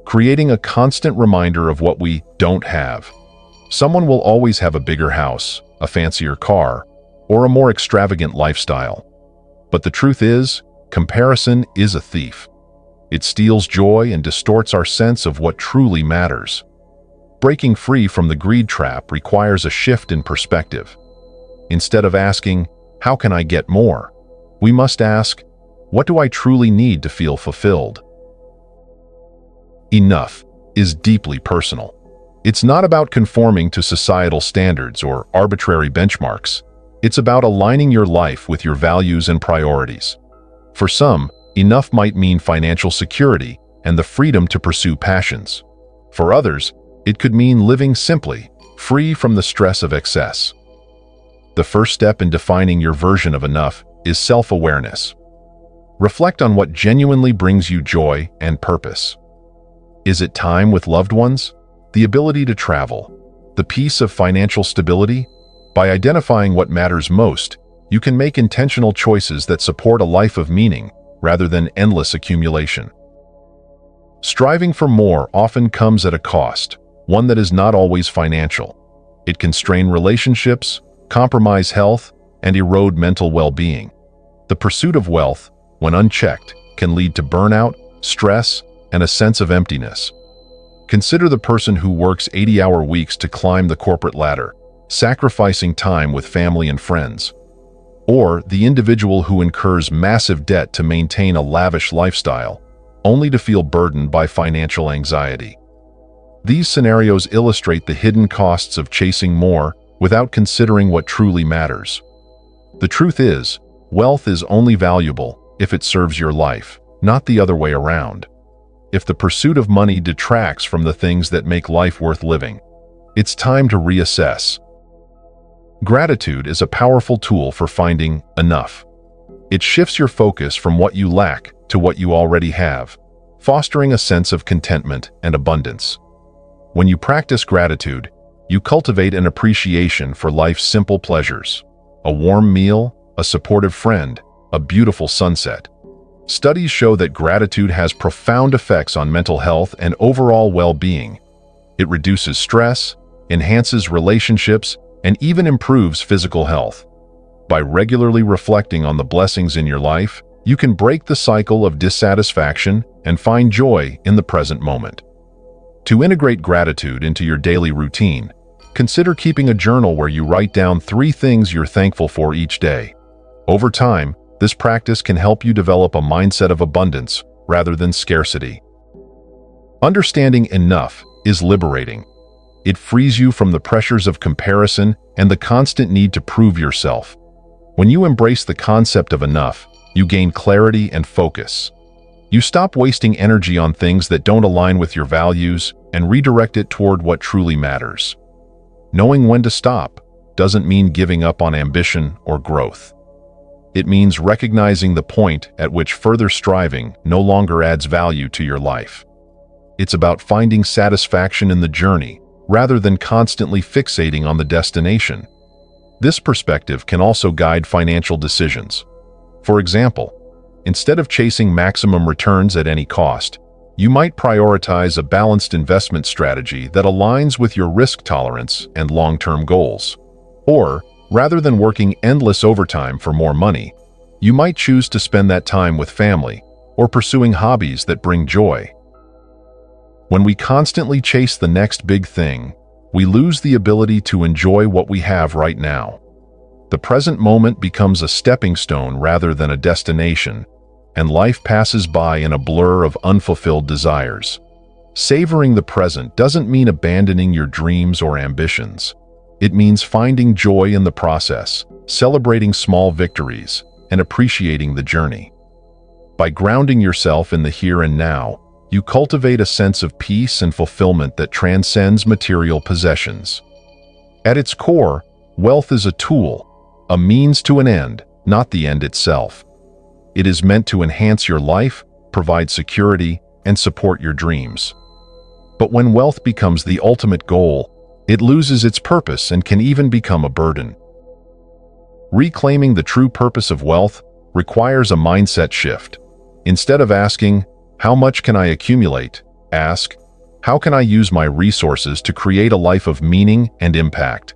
Speaker 1: creating a constant reminder of what we don't have. Someone will always have a bigger house, a fancier car, or a more extravagant lifestyle. But the truth is, comparison is a thief. It steals joy and distorts our sense of what truly matters. Breaking free from the greed trap requires a shift in perspective. Instead of asking, "How can I get more?" we must ask, "What do I truly need to feel fulfilled?" Enough is deeply personal. It's not about conforming to societal standards or arbitrary benchmarks. It's about aligning your life with your values and priorities. For some, enough might mean financial security and the freedom to pursue passions. For others, it could mean living simply, free from the stress of excess. The first step in defining your version of enough is self-awareness. Reflect on what genuinely brings you joy and purpose. Is it time with loved ones? The ability to travel? The peace of financial stability? By identifying what matters most, you can make intentional choices that support a life of meaning rather than endless accumulation. Striving for more often comes at a cost, one that is not always financial. It can strain relationships, compromise health, and erode mental well-being. The pursuit of wealth, when unchecked, can lead to burnout, stress, and a sense of emptiness. Consider the person who works 80-hour weeks to climb the corporate ladder, sacrificing time with family and friends. Or the individual who incurs massive debt to maintain a lavish lifestyle, only to feel burdened by financial anxiety. These scenarios illustrate the hidden costs of chasing more without considering what truly matters. The truth is, wealth is only valuable if it serves your life, not the other way around. If the pursuit of money detracts from the things that make life worth living, it's time to reassess. Gratitude is a powerful tool for finding enough. It shifts your focus from what you lack to what you already have, fostering a sense of contentment and abundance. When you practice gratitude, you cultivate an appreciation for life's simple pleasures: a warm meal, a supportive friend, a beautiful sunset. Studies show that gratitude has profound effects on mental health and overall well-being. It reduces stress, enhances relationships, and even improves physical health. By regularly reflecting on the blessings in your life, you can break the cycle of dissatisfaction and find joy in the present moment. To integrate gratitude into your daily routine, consider keeping a journal where you write down 3 things you're thankful for each day. Over time, this practice can help you develop a mindset of abundance rather than scarcity. Understanding enough is liberating. It frees you from the pressures of comparison and the constant need to prove yourself. When you embrace the concept of enough, you gain clarity and focus. You stop wasting energy on things that don't align with your values and redirect it toward what truly matters. Knowing when to stop doesn't mean giving up on ambition or growth. It means recognizing the point at which further striving no longer adds value to your life. It's about finding satisfaction in the journey rather than constantly fixating on the destination. This perspective can also guide financial decisions. For example, instead of chasing maximum returns at any cost, you might prioritize a balanced investment strategy that aligns with your risk tolerance and long-term goals. Or, rather than working endless overtime for more money, you might choose to spend that time with family or pursuing hobbies that bring joy. When we constantly chase the next big thing, we lose the ability to enjoy what we have right now. The present moment becomes a stepping stone rather than a destination, and life passes by in a blur of unfulfilled desires. Savoring the present doesn't mean abandoning your dreams or ambitions. It means finding joy in the process, celebrating small victories, and appreciating the journey. By grounding yourself in the here and now, you cultivate a sense of peace and fulfillment that transcends material possessions. At its core, wealth is a tool, a means to an end, not the end itself. It is meant to enhance your life, provide security, and support your dreams. But when wealth becomes the ultimate goal, it loses its purpose and can even become a burden. Reclaiming the true purpose of wealth requires a mindset shift. Instead of asking, "How much can I accumulate?" ask, "How can I use my resources to create a life of meaning and impact?"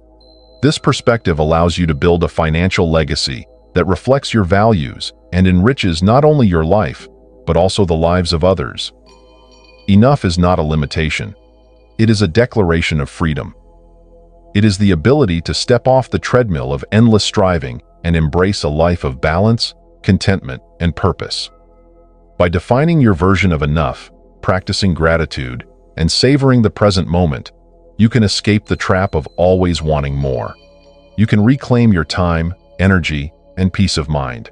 Speaker 1: This perspective allows you to build a financial legacy that reflects your values and enriches not only your life, but also the lives of others. Enough is not a limitation. it is a declaration of freedom. It is the ability to step off the treadmill of endless striving and embrace a life of balance, contentment, and purpose. By defining your version of enough, practicing gratitude, and savoring the present moment, you can escape the trap of always wanting more. You can reclaim your time, energy, and peace of mind.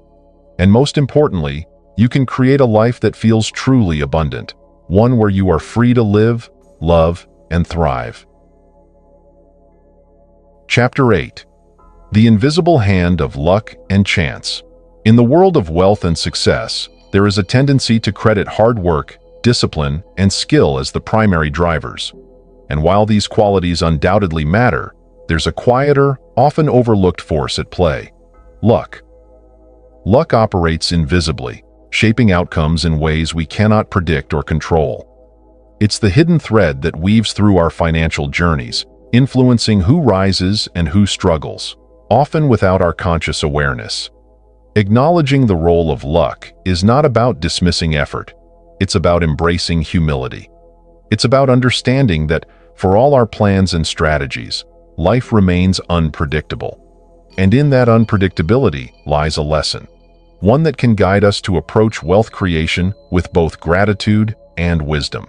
Speaker 1: And most importantly, you can create a life that feels truly abundant, one where you are free to live, love, and thrive. Chapter 8. The Invisible Hand of Luck and Chance. In the world of wealth and success, there is a tendency to credit hard work, discipline, and skill as the primary drivers. And while these qualities undoubtedly matter, there's a quieter, often overlooked force at play: luck. Luck operates invisibly, shaping outcomes in ways we cannot predict or control. It's the hidden thread that weaves through our financial journeys, influencing who rises and who struggles, often without our conscious awareness. Acknowledging the role of luck is not about dismissing effort. It's about embracing humility. It's about understanding that, for all our plans and strategies, life remains unpredictable. And in that unpredictability lies a lesson, one that can guide us to approach wealth creation with both gratitude and wisdom.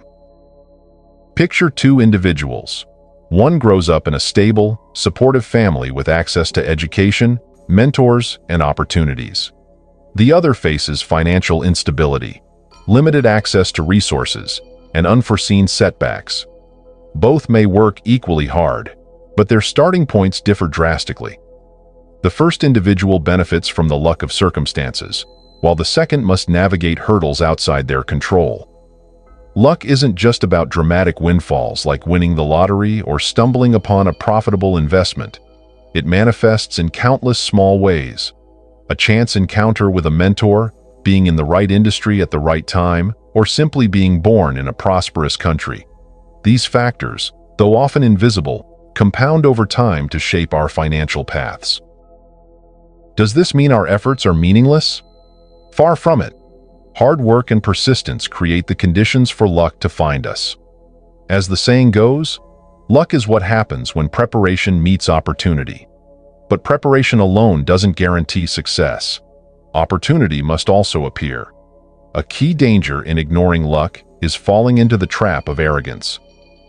Speaker 1: Picture two individuals. One grows up in a stable, supportive family with access to education, mentors, and opportunities. The other faces financial instability, limited access to resources, and unforeseen setbacks. Both may work equally hard, but their starting points differ drastically. The first individual benefits from the luck of circumstances, while the second must navigate hurdles outside their control. Luck isn't just about dramatic windfalls like winning the lottery or stumbling upon a profitable investment. It manifests in countless small ways. A chance encounter with a mentor, being in the right industry at the right time, or simply being born in a prosperous country. These factors, though often invisible, compound over time to shape our financial paths. Does this mean our efforts are meaningless? Far from it. Hard work and persistence create the conditions for luck to find us. As the saying goes, luck is what happens when preparation meets opportunity. But preparation alone doesn't guarantee success. Opportunity must also appear. A key danger in ignoring luck is falling into the trap of arrogance.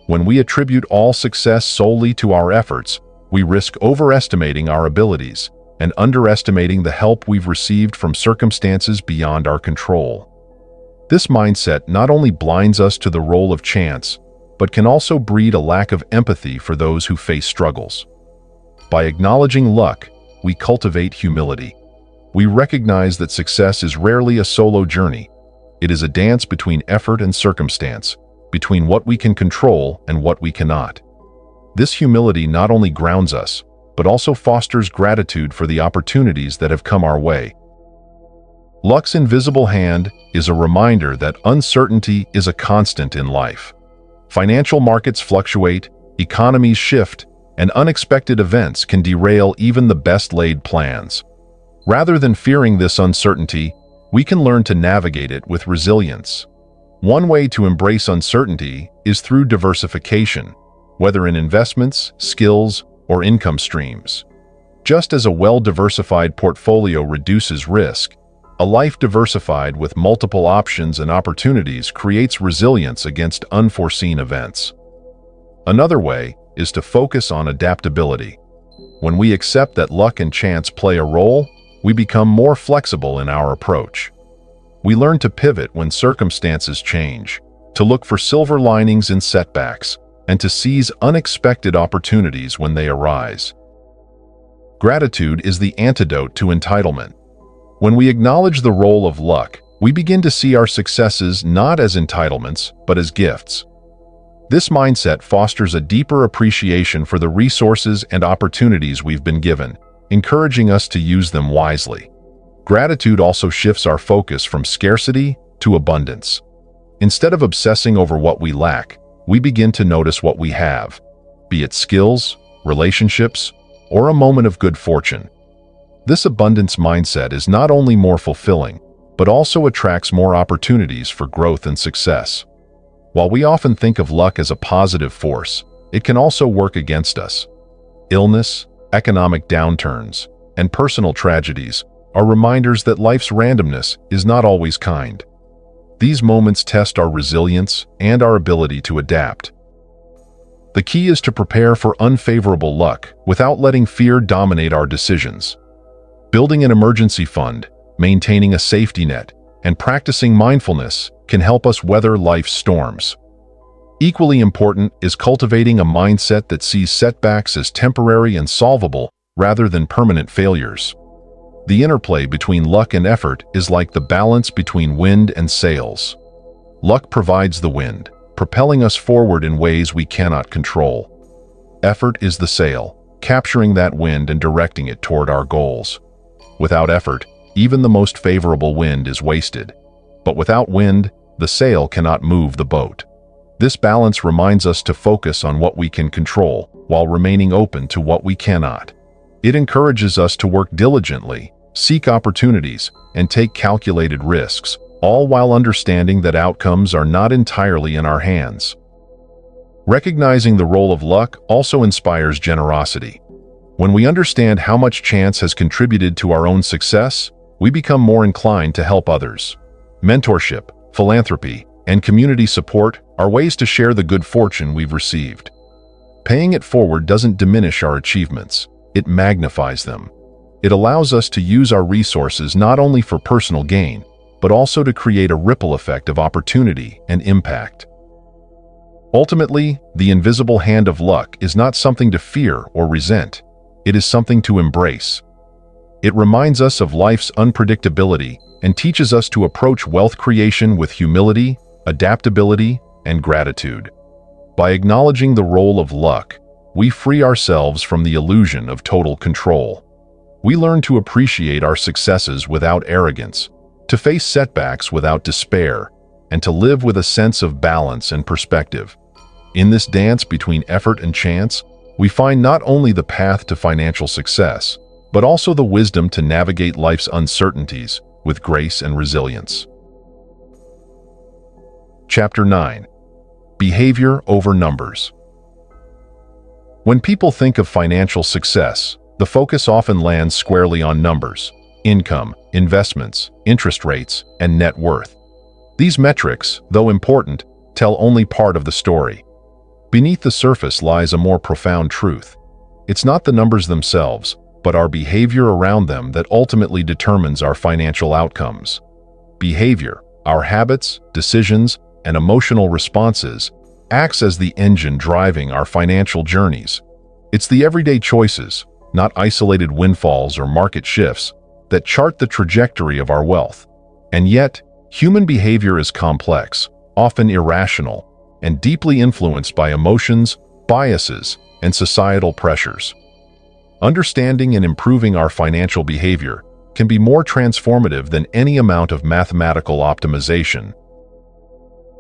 Speaker 1: When we attribute all success solely to our efforts, we risk overestimating our abilities and underestimating the help we've received from circumstances beyond our control. This mindset not only blinds us to the role of chance, but can also breed a lack of empathy for those who face struggles. By acknowledging luck, we cultivate humility. We recognize that success is rarely a solo journey. It is a dance between effort and circumstance, between what we can control and what we cannot. This humility not only grounds us, but also fosters gratitude for the opportunities that have come our way. Luck's invisible hand is a reminder that uncertainty is a constant in life. Financial markets fluctuate, economies shift, and unexpected events can derail even the best-laid plans. Rather than fearing this uncertainty, we can learn to navigate it with resilience. One way to embrace uncertainty is through diversification, whether in investments, skills, or income streams. Just as a well-diversified portfolio reduces risk, a life diversified with multiple options and opportunities creates resilience against unforeseen events. Another way is to focus on adaptability. When we accept that luck and chance play a role, we become more flexible in our approach. We learn to pivot when circumstances change, to look for silver linings in setbacks, and to seize unexpected opportunities when they arise. Gratitude is the antidote to entitlement. When we acknowledge the role of luck, we begin to see our successes not as entitlements, but as gifts. This mindset fosters a deeper appreciation for the resources and opportunities we've been given, encouraging us to use them wisely. Gratitude also shifts our focus from scarcity to abundance. Instead of obsessing over what we lack, we begin to notice what we have, be it skills, relationships, or a moment of good fortune. This abundance mindset is not only more fulfilling, but also attracts more opportunities for growth and success. While we often think of luck as a positive force, it can also work against us. Illness, economic downturns, and personal tragedies are reminders that life's randomness is not always kind. These moments test our resilience and our ability to adapt. The key is to prepare for unfavorable luck without letting fear dominate our decisions. Building an emergency fund, maintaining a safety net, and practicing mindfulness can help us weather life's storms. Equally important is cultivating a mindset that sees setbacks as temporary and solvable rather than permanent failures. The interplay between luck and effort is like the balance between wind and sails. Luck provides the wind, propelling us forward in ways we cannot control. Effort is the sail, capturing that wind and directing it toward our goals. Without effort, even the most favorable wind is wasted. But without wind, the sail cannot move the boat. This balance reminds us to focus on what we can control while remaining open to what we cannot. It encourages us to work diligently, seek opportunities, and take calculated risks, all while understanding that outcomes are not entirely in our hands. Recognizing the role of luck also inspires generosity. When we understand how much chance has contributed to our own success, we become more inclined to help others. Mentorship, philanthropy, and community support are ways to share the good fortune we've received. Paying it forward doesn't diminish our achievements, it magnifies them. It allows us to use our resources not only for personal gain, but also to create a ripple effect of opportunity and impact. Ultimately, the invisible hand of luck is not something to fear or resent. It is something to embrace. It reminds us of life's unpredictability and teaches us to approach wealth creation with humility, adaptability, and gratitude. By acknowledging the role of luck, we free ourselves from the illusion of total control. We learn to appreciate our successes without arrogance, to face setbacks without despair, and to live with a sense of balance and perspective. In this dance between effort and chance, we find not only the path to financial success, but also the wisdom to navigate life's uncertainties with grace and resilience. Chapter 9. Behavior over numbers. When people think of financial success, the focus often lands squarely on numbers: income, investments, interest rates, and net worth. These metrics, though important, tell only part of the story. Beneath the surface lies a more profound truth. It's not the numbers themselves, but our behavior around them that ultimately determines our financial outcomes. Behavior, our habits, decisions, and emotional responses, acts as the engine driving our financial journeys. It's the everyday choices, not isolated windfalls or market shifts, that chart the trajectory of our wealth. And yet, human behavior is complex, often irrational, and deeply influenced by emotions, biases, and societal pressures. Understanding and improving our financial behavior can be more transformative than any amount of mathematical optimization.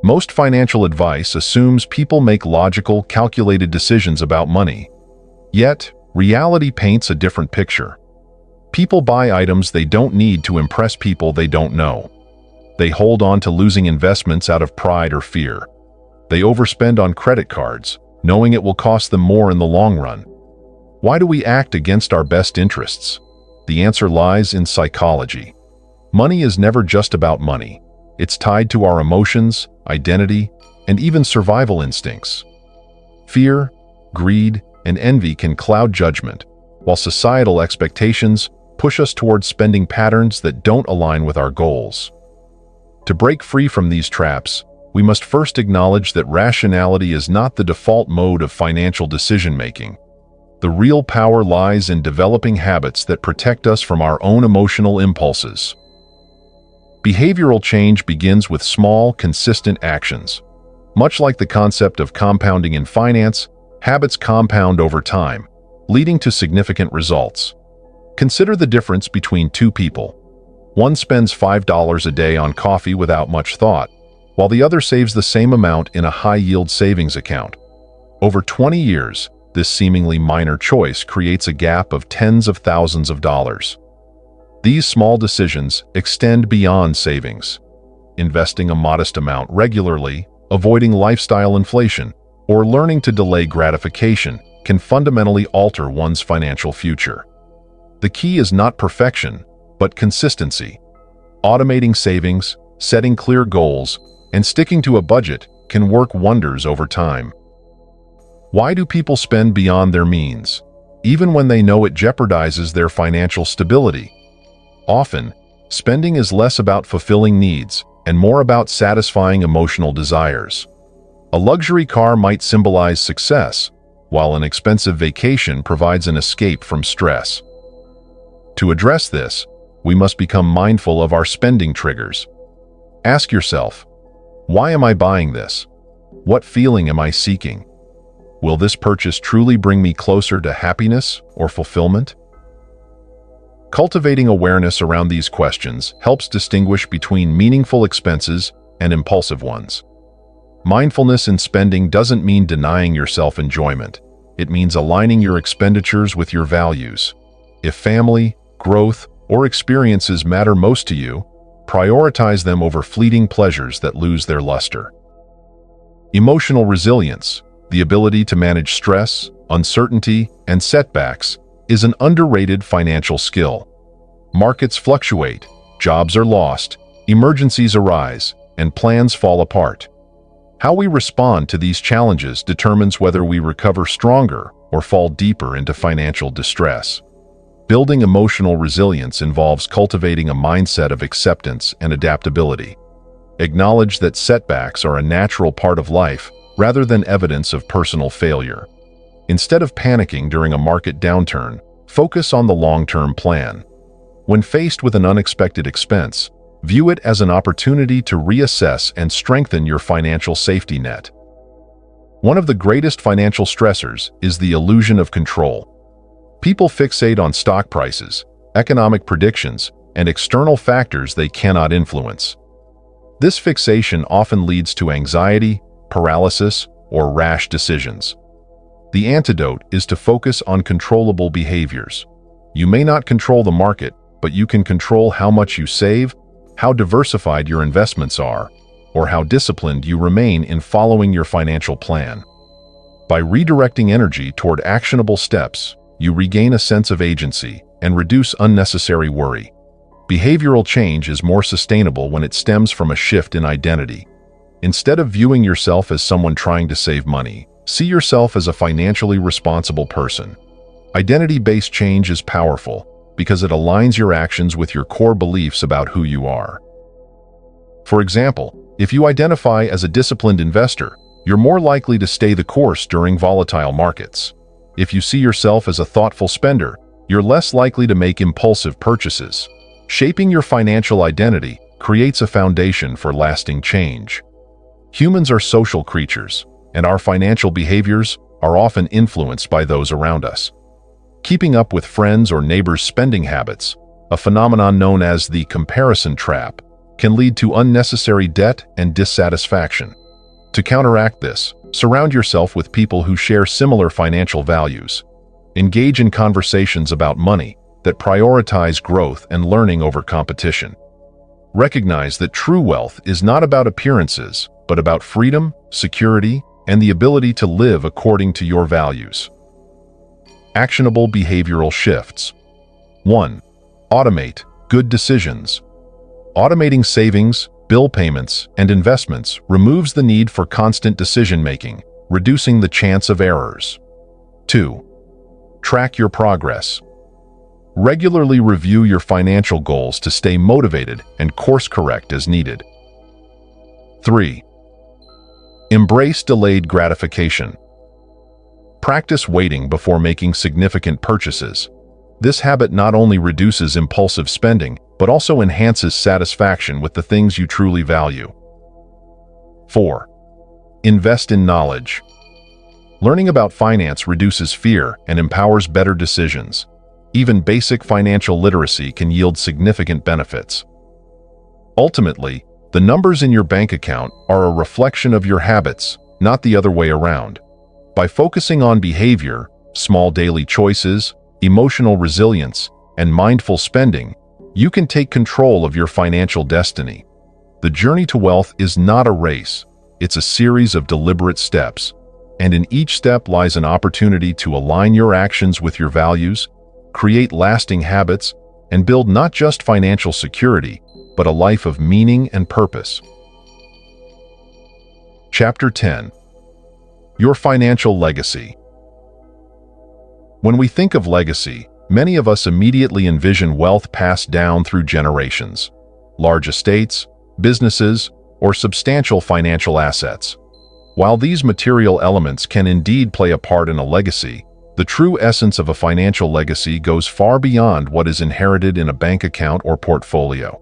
Speaker 1: Most financial advice assumes people make logical, calculated decisions about money. Yet, reality paints a different picture. People buy items they don't need to impress people they don't know. They hold on to losing investments out of pride or fear. They overspend on credit cards, knowing it will cost them more in the long run. Why do we act against our best interests? The answer lies in psychology. Money is never just about money. It's tied to our emotions, identity, and even survival instincts. Fear, greed, and envy can cloud judgment, while societal expectations push us towards spending patterns that don't align with our goals. To break free from these traps, we must first acknowledge that rationality is not the default mode of financial decision-making. The real power lies in developing habits that protect us from our own emotional impulses. Behavioral change begins with small, consistent actions. Much like the concept of compounding in finance, habits compound over time, leading to significant results. Consider the difference between two people. One spends $5 a day on coffee without much thought, while the other saves the same amount in a high-yield savings account. Over 20 years, this seemingly minor choice creates a gap of tens of thousands of dollars. These small decisions extend beyond savings. Investing a modest amount regularly, avoiding lifestyle inflation, or learning to delay gratification can fundamentally alter one's financial future. The key is not perfection, but consistency. Automating savings, setting clear goals, and sticking to a budget can work wonders over time. Why do people spend beyond their means, even when they know it jeopardizes their financial stability? Often, spending is less about fulfilling needs and more about satisfying emotional desires. A luxury car might symbolize success, while an expensive vacation provides an escape from stress. To address this, we must become mindful of our spending triggers. Ask yourself, why am I buying this? What feeling am I seeking? Will this purchase truly bring me closer to happiness or fulfillment? Cultivating awareness around these questions helps distinguish between meaningful expenses and impulsive ones. Mindfulness in spending doesn't mean denying yourself enjoyment. It means aligning your expenditures with your values. If family, growth, or experiences matter most to you, prioritize them over fleeting pleasures that lose their luster. Emotional resilience, the ability to manage stress, uncertainty, and setbacks, is an underrated financial skill. Markets fluctuate, jobs are lost, emergencies arise, and plans fall apart. How we respond to these challenges determines whether we recover stronger or fall deeper into financial distress. Building emotional resilience involves cultivating a mindset of acceptance and adaptability. Acknowledge that setbacks are a natural part of life rather than evidence of personal failure. Instead of panicking during a market downturn, focus on the long-term plan. When faced with an unexpected expense, view it as an opportunity to reassess and strengthen your financial safety net. One of the greatest financial stressors is the illusion of control. People fixate on stock prices, economic predictions, and external factors they cannot influence. This fixation often leads to anxiety, paralysis, or rash decisions. The antidote is to focus on controllable behaviors. You may not control the market, but you can control how much you save, how diversified your investments are, or how disciplined you remain in following your financial plan. By redirecting energy toward actionable steps, you regain a sense of agency and reduce unnecessary worry. Behavioral change is more sustainable when it stems from a shift in identity. Instead of viewing yourself as someone trying to save money, see yourself as a financially responsible person. Identity-based change is powerful because it aligns your actions with your core beliefs about who you are. For example, if you identify as a disciplined investor, you're more likely to stay the course during volatile markets. If you see yourself as a thoughtful spender, you're less likely to make impulsive purchases. Shaping your financial identity creates a foundation for lasting change. Humans are social creatures, and our financial behaviors are often influenced by those around us. Keeping up with friends or neighbors' spending habits, a phenomenon known as the comparison trap, can lead to unnecessary debt and dissatisfaction. To counteract this, surround yourself with people who share similar financial values. Engage in conversations about money that prioritize growth and learning over competition. Recognize that true wealth is not about appearances, but about freedom, security, and the ability to live according to your values. Actionable behavioral shifts. 1. Automate good decisions. Automating savings, bill payments, and investments removes the need for constant decision-making, reducing the chance of errors. 2. Track your progress. Regularly review your financial goals to stay motivated and course-correct as needed. 3. Embrace delayed gratification. Practice waiting before making significant purchases. This habit not only reduces impulsive spending, but also enhances satisfaction with the things you truly value. 4. Invest in knowledge. Learning about finance reduces fear and empowers better decisions. Even basic financial literacy can yield significant benefits. Ultimately, the numbers in your bank account are a reflection of your habits, not the other way around. By focusing on behavior, small daily choices, emotional resilience, and mindful spending, you can take control of your financial destiny. The journey to wealth is not a race. It's a series of deliberate steps, and in each step lies an opportunity to align your actions with your values, create lasting habits, and build not just financial security, but a life of meaning and purpose. Chapter 10. Your Financial Legacy. When we think of legacy, many of us immediately envision wealth passed down through generations, large estates, businesses, or substantial financial assets. While these material elements can indeed play a part in a legacy, the true essence of a financial legacy goes far beyond what is inherited in a bank account or portfolio.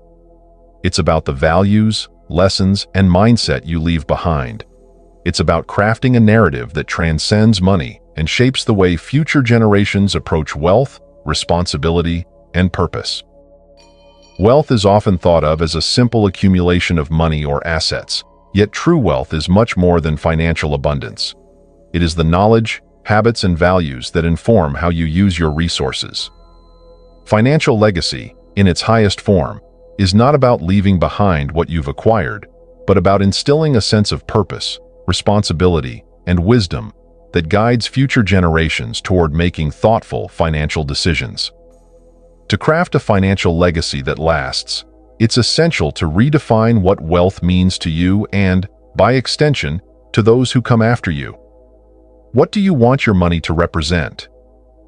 Speaker 1: It's about the values, lessons, and mindset you leave behind. It's about crafting a narrative that transcends money and shapes the way future generations approach wealth, responsibility, and purpose. Wealth is often thought of as a simple accumulation of money or assets, yet true wealth is much more than financial abundance. It is the knowledge, habits, and values that inform how you use your resources. Financial legacy, in its highest form, is not about leaving behind what you've acquired, but about instilling a sense of purpose, responsibility, and wisdom that guides future generations toward making thoughtful financial decisions. To craft a financial legacy that lasts, it's essential to redefine what wealth means to you and, by extension, to those who come after you. What do you want your money to represent?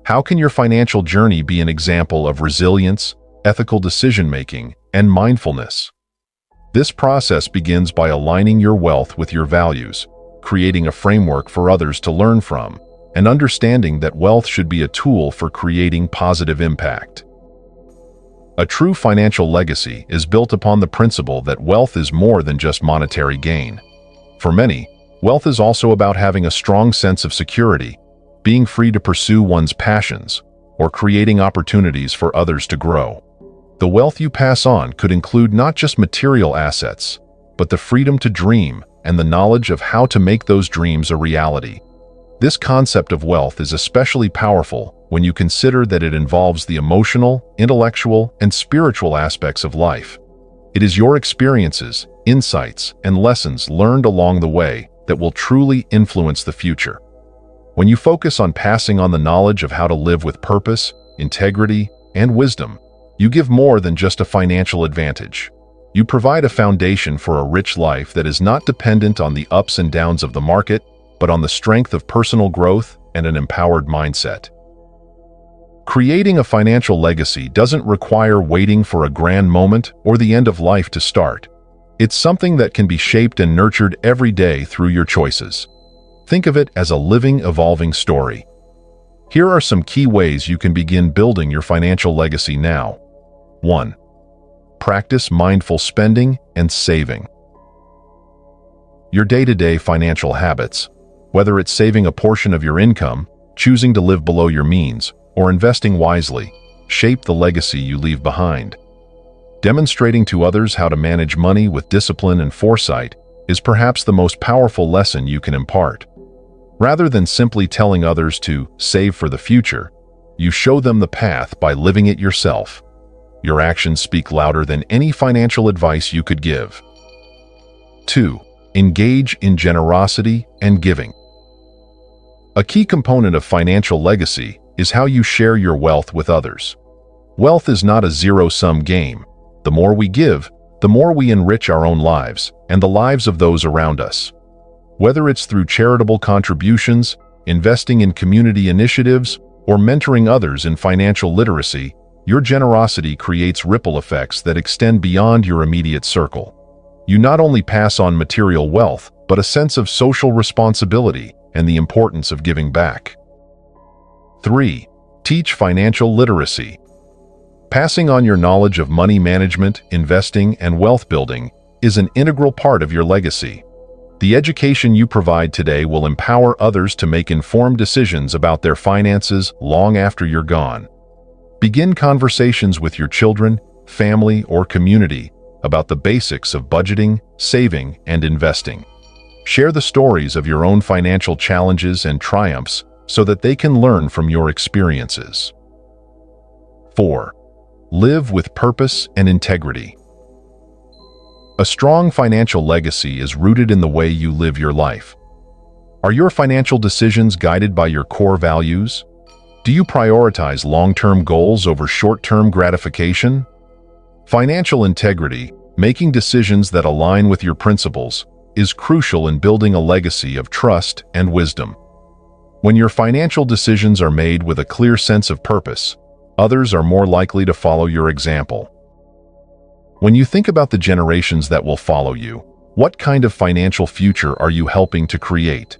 Speaker 1: How can your financial journey be an example of resilience, ethical decision-making, and mindfulness? This process begins by aligning your wealth with your values, creating a framework for others to learn from, and understanding that wealth should be a tool for creating positive impact. A true financial legacy is built upon the principle that wealth is more than just monetary gain. For many, wealth is also about having a strong sense of security, being free to pursue one's passions, or creating opportunities for others to grow. The wealth you pass on could include not just material assets, but the freedom to dream and the knowledge of how to make those dreams a reality. This concept of wealth is especially powerful when you consider that it involves the emotional, intellectual, and spiritual aspects of life. It is your experiences, insights, and lessons learned along the way that will truly influence the future. When you focus on passing on the knowledge of how to live with purpose, integrity, and wisdom, you give more than just a financial advantage. You provide a foundation for a rich life that is not dependent on the ups and downs of the market, but on the strength of personal growth and an empowered mindset. Creating a financial legacy doesn't require waiting for a grand moment or the end of life to start. It's something that can be shaped and nurtured every day through your choices. Think of it as a living, evolving story. Here are some key ways you can begin building your financial legacy now. 1. Practice mindful spending and saving. Your day-to-day financial habits, whether it's saving a portion of your income, choosing to live below your means, or investing wisely, shape the legacy you leave behind. Demonstrating to others how to manage money with discipline and foresight is perhaps the most powerful lesson you can impart. Rather than simply telling others to save for the future, you show them the path by living it yourself. Your actions speak louder than any financial advice you could give. 2. Engage in generosity and giving. A key component of financial legacy is how you share your wealth with others. Wealth is not a zero-sum game. The more we give, the more we enrich our own lives and the lives of those around us. Whether it's through charitable contributions, investing in community initiatives, or mentoring others in financial literacy, your generosity creates ripple effects that extend beyond your immediate circle. You not only pass on material wealth, but a sense of social responsibility and the importance of giving back. 3. Teach financial literacy. Passing on your knowledge of money management, investing, and wealth building is an integral part of your legacy. The education you provide today will empower others to make informed decisions about their finances long after you're gone. Begin conversations with your children, family, or community about the basics of budgeting, saving, and investing. Share the stories of your own financial challenges and triumphs so that they can learn from your experiences. 4. Live with purpose and integrity. A strong financial legacy is rooted in the way you live your life. Are your financial decisions guided by your core values? Do you prioritize long-term goals over short-term gratification? Financial integrity, making decisions that align with your principles, is crucial in building a legacy of trust and wisdom. When your financial decisions are made with a clear sense of purpose, others are more likely to follow your example. When you think about the generations that will follow you, what kind of financial future are you helping to create?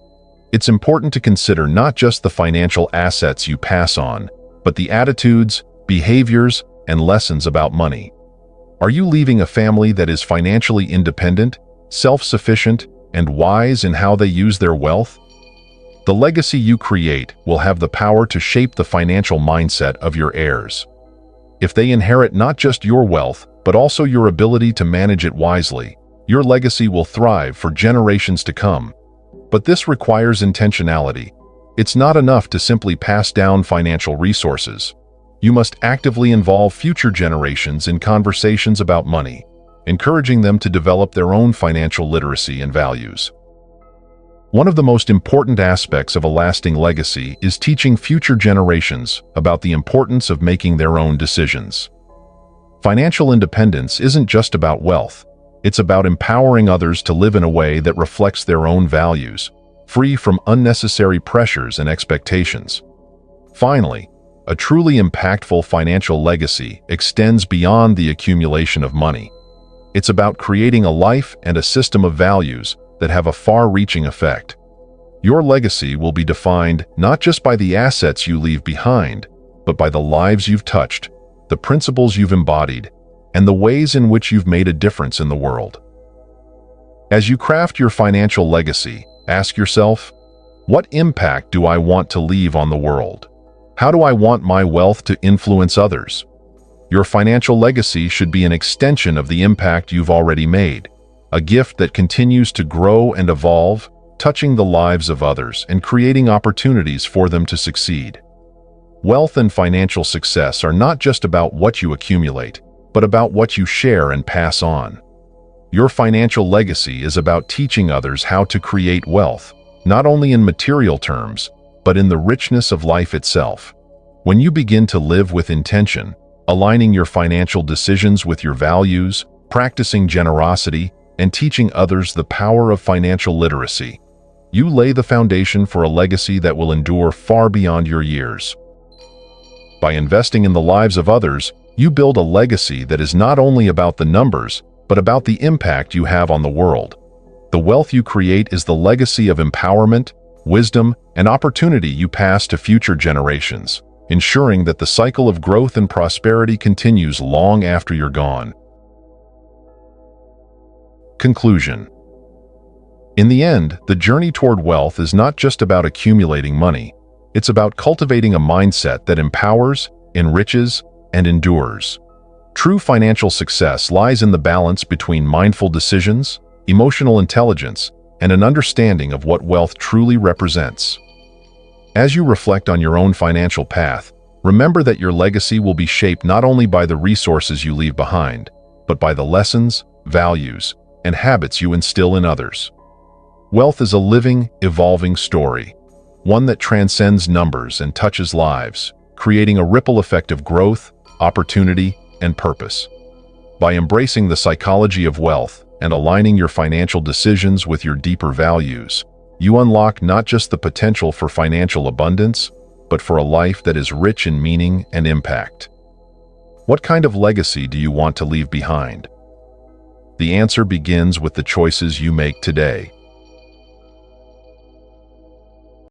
Speaker 1: It's important to consider not just the financial assets you pass on, but the attitudes, behaviors, and lessons about money. Are you leaving a family that is financially independent, self-sufficient, and wise in how they use their wealth? The legacy you create will have the power to shape the financial mindset of your heirs. If they inherit not just your wealth, but also your ability to manage it wisely, your legacy will thrive for generations to come. But this requires intentionality. It's not enough to simply pass down financial resources. You must actively involve future generations in conversations about money, encouraging them to develop their own financial literacy and values. One of the most important aspects of a lasting legacy is teaching future generations about the importance of making their own decisions. Financial independence isn't just about wealth. It's about empowering others to live in a way that reflects their own values, free from unnecessary pressures and expectations. Finally, a truly impactful financial legacy extends beyond the accumulation of money. It's about creating a life and a system of values that have a far-reaching effect. Your legacy will be defined not just by the assets you leave behind, but by the lives you've touched, the principles you've embodied, and the ways in which you've made a difference in the world. As you craft your financial legacy, ask yourself, what impact do I want to leave on the world? How do I want my wealth to influence others? Your financial legacy should be an extension of the impact you've already made, a gift that continues to grow and evolve, touching the lives of others and creating opportunities for them to succeed. Wealth and financial success are not just about what you accumulate, but about what you share and pass on. Your financial legacy is about teaching others how to create wealth, not only in material terms, but in the richness of life itself. When you begin to live with intention, aligning your financial decisions with your values, practicing generosity, and teaching others the power of financial literacy, you lay the foundation for a legacy that will endure far beyond your years. By investing in the lives of others, you build a legacy that is not only about the numbers, but about the impact you have on the world. The wealth you create is the legacy of empowerment, wisdom, and opportunity you pass to future generations, ensuring that the cycle of growth and prosperity continues long after you're gone. Conclusion. In the end, the journey toward wealth is not just about accumulating money. It's about cultivating a mindset that empowers, enriches, and endures. True financial success lies in the balance between mindful decisions, emotional intelligence, and an understanding of what wealth truly represents. As you reflect on your own financial path, remember that your legacy will be shaped not only by the resources you leave behind, but by the lessons, values, and habits you instill in others. Wealth is a living, evolving story, one that transcends numbers and touches lives, creating a ripple effect of growth, opportunity, and purpose. By embracing the psychology of wealth and aligning your financial decisions with your deeper values, you unlock not just the potential for financial abundance, but for a life that is rich in meaning and impact. What kind of legacy do you want to leave behind? The answer begins with the choices you make today.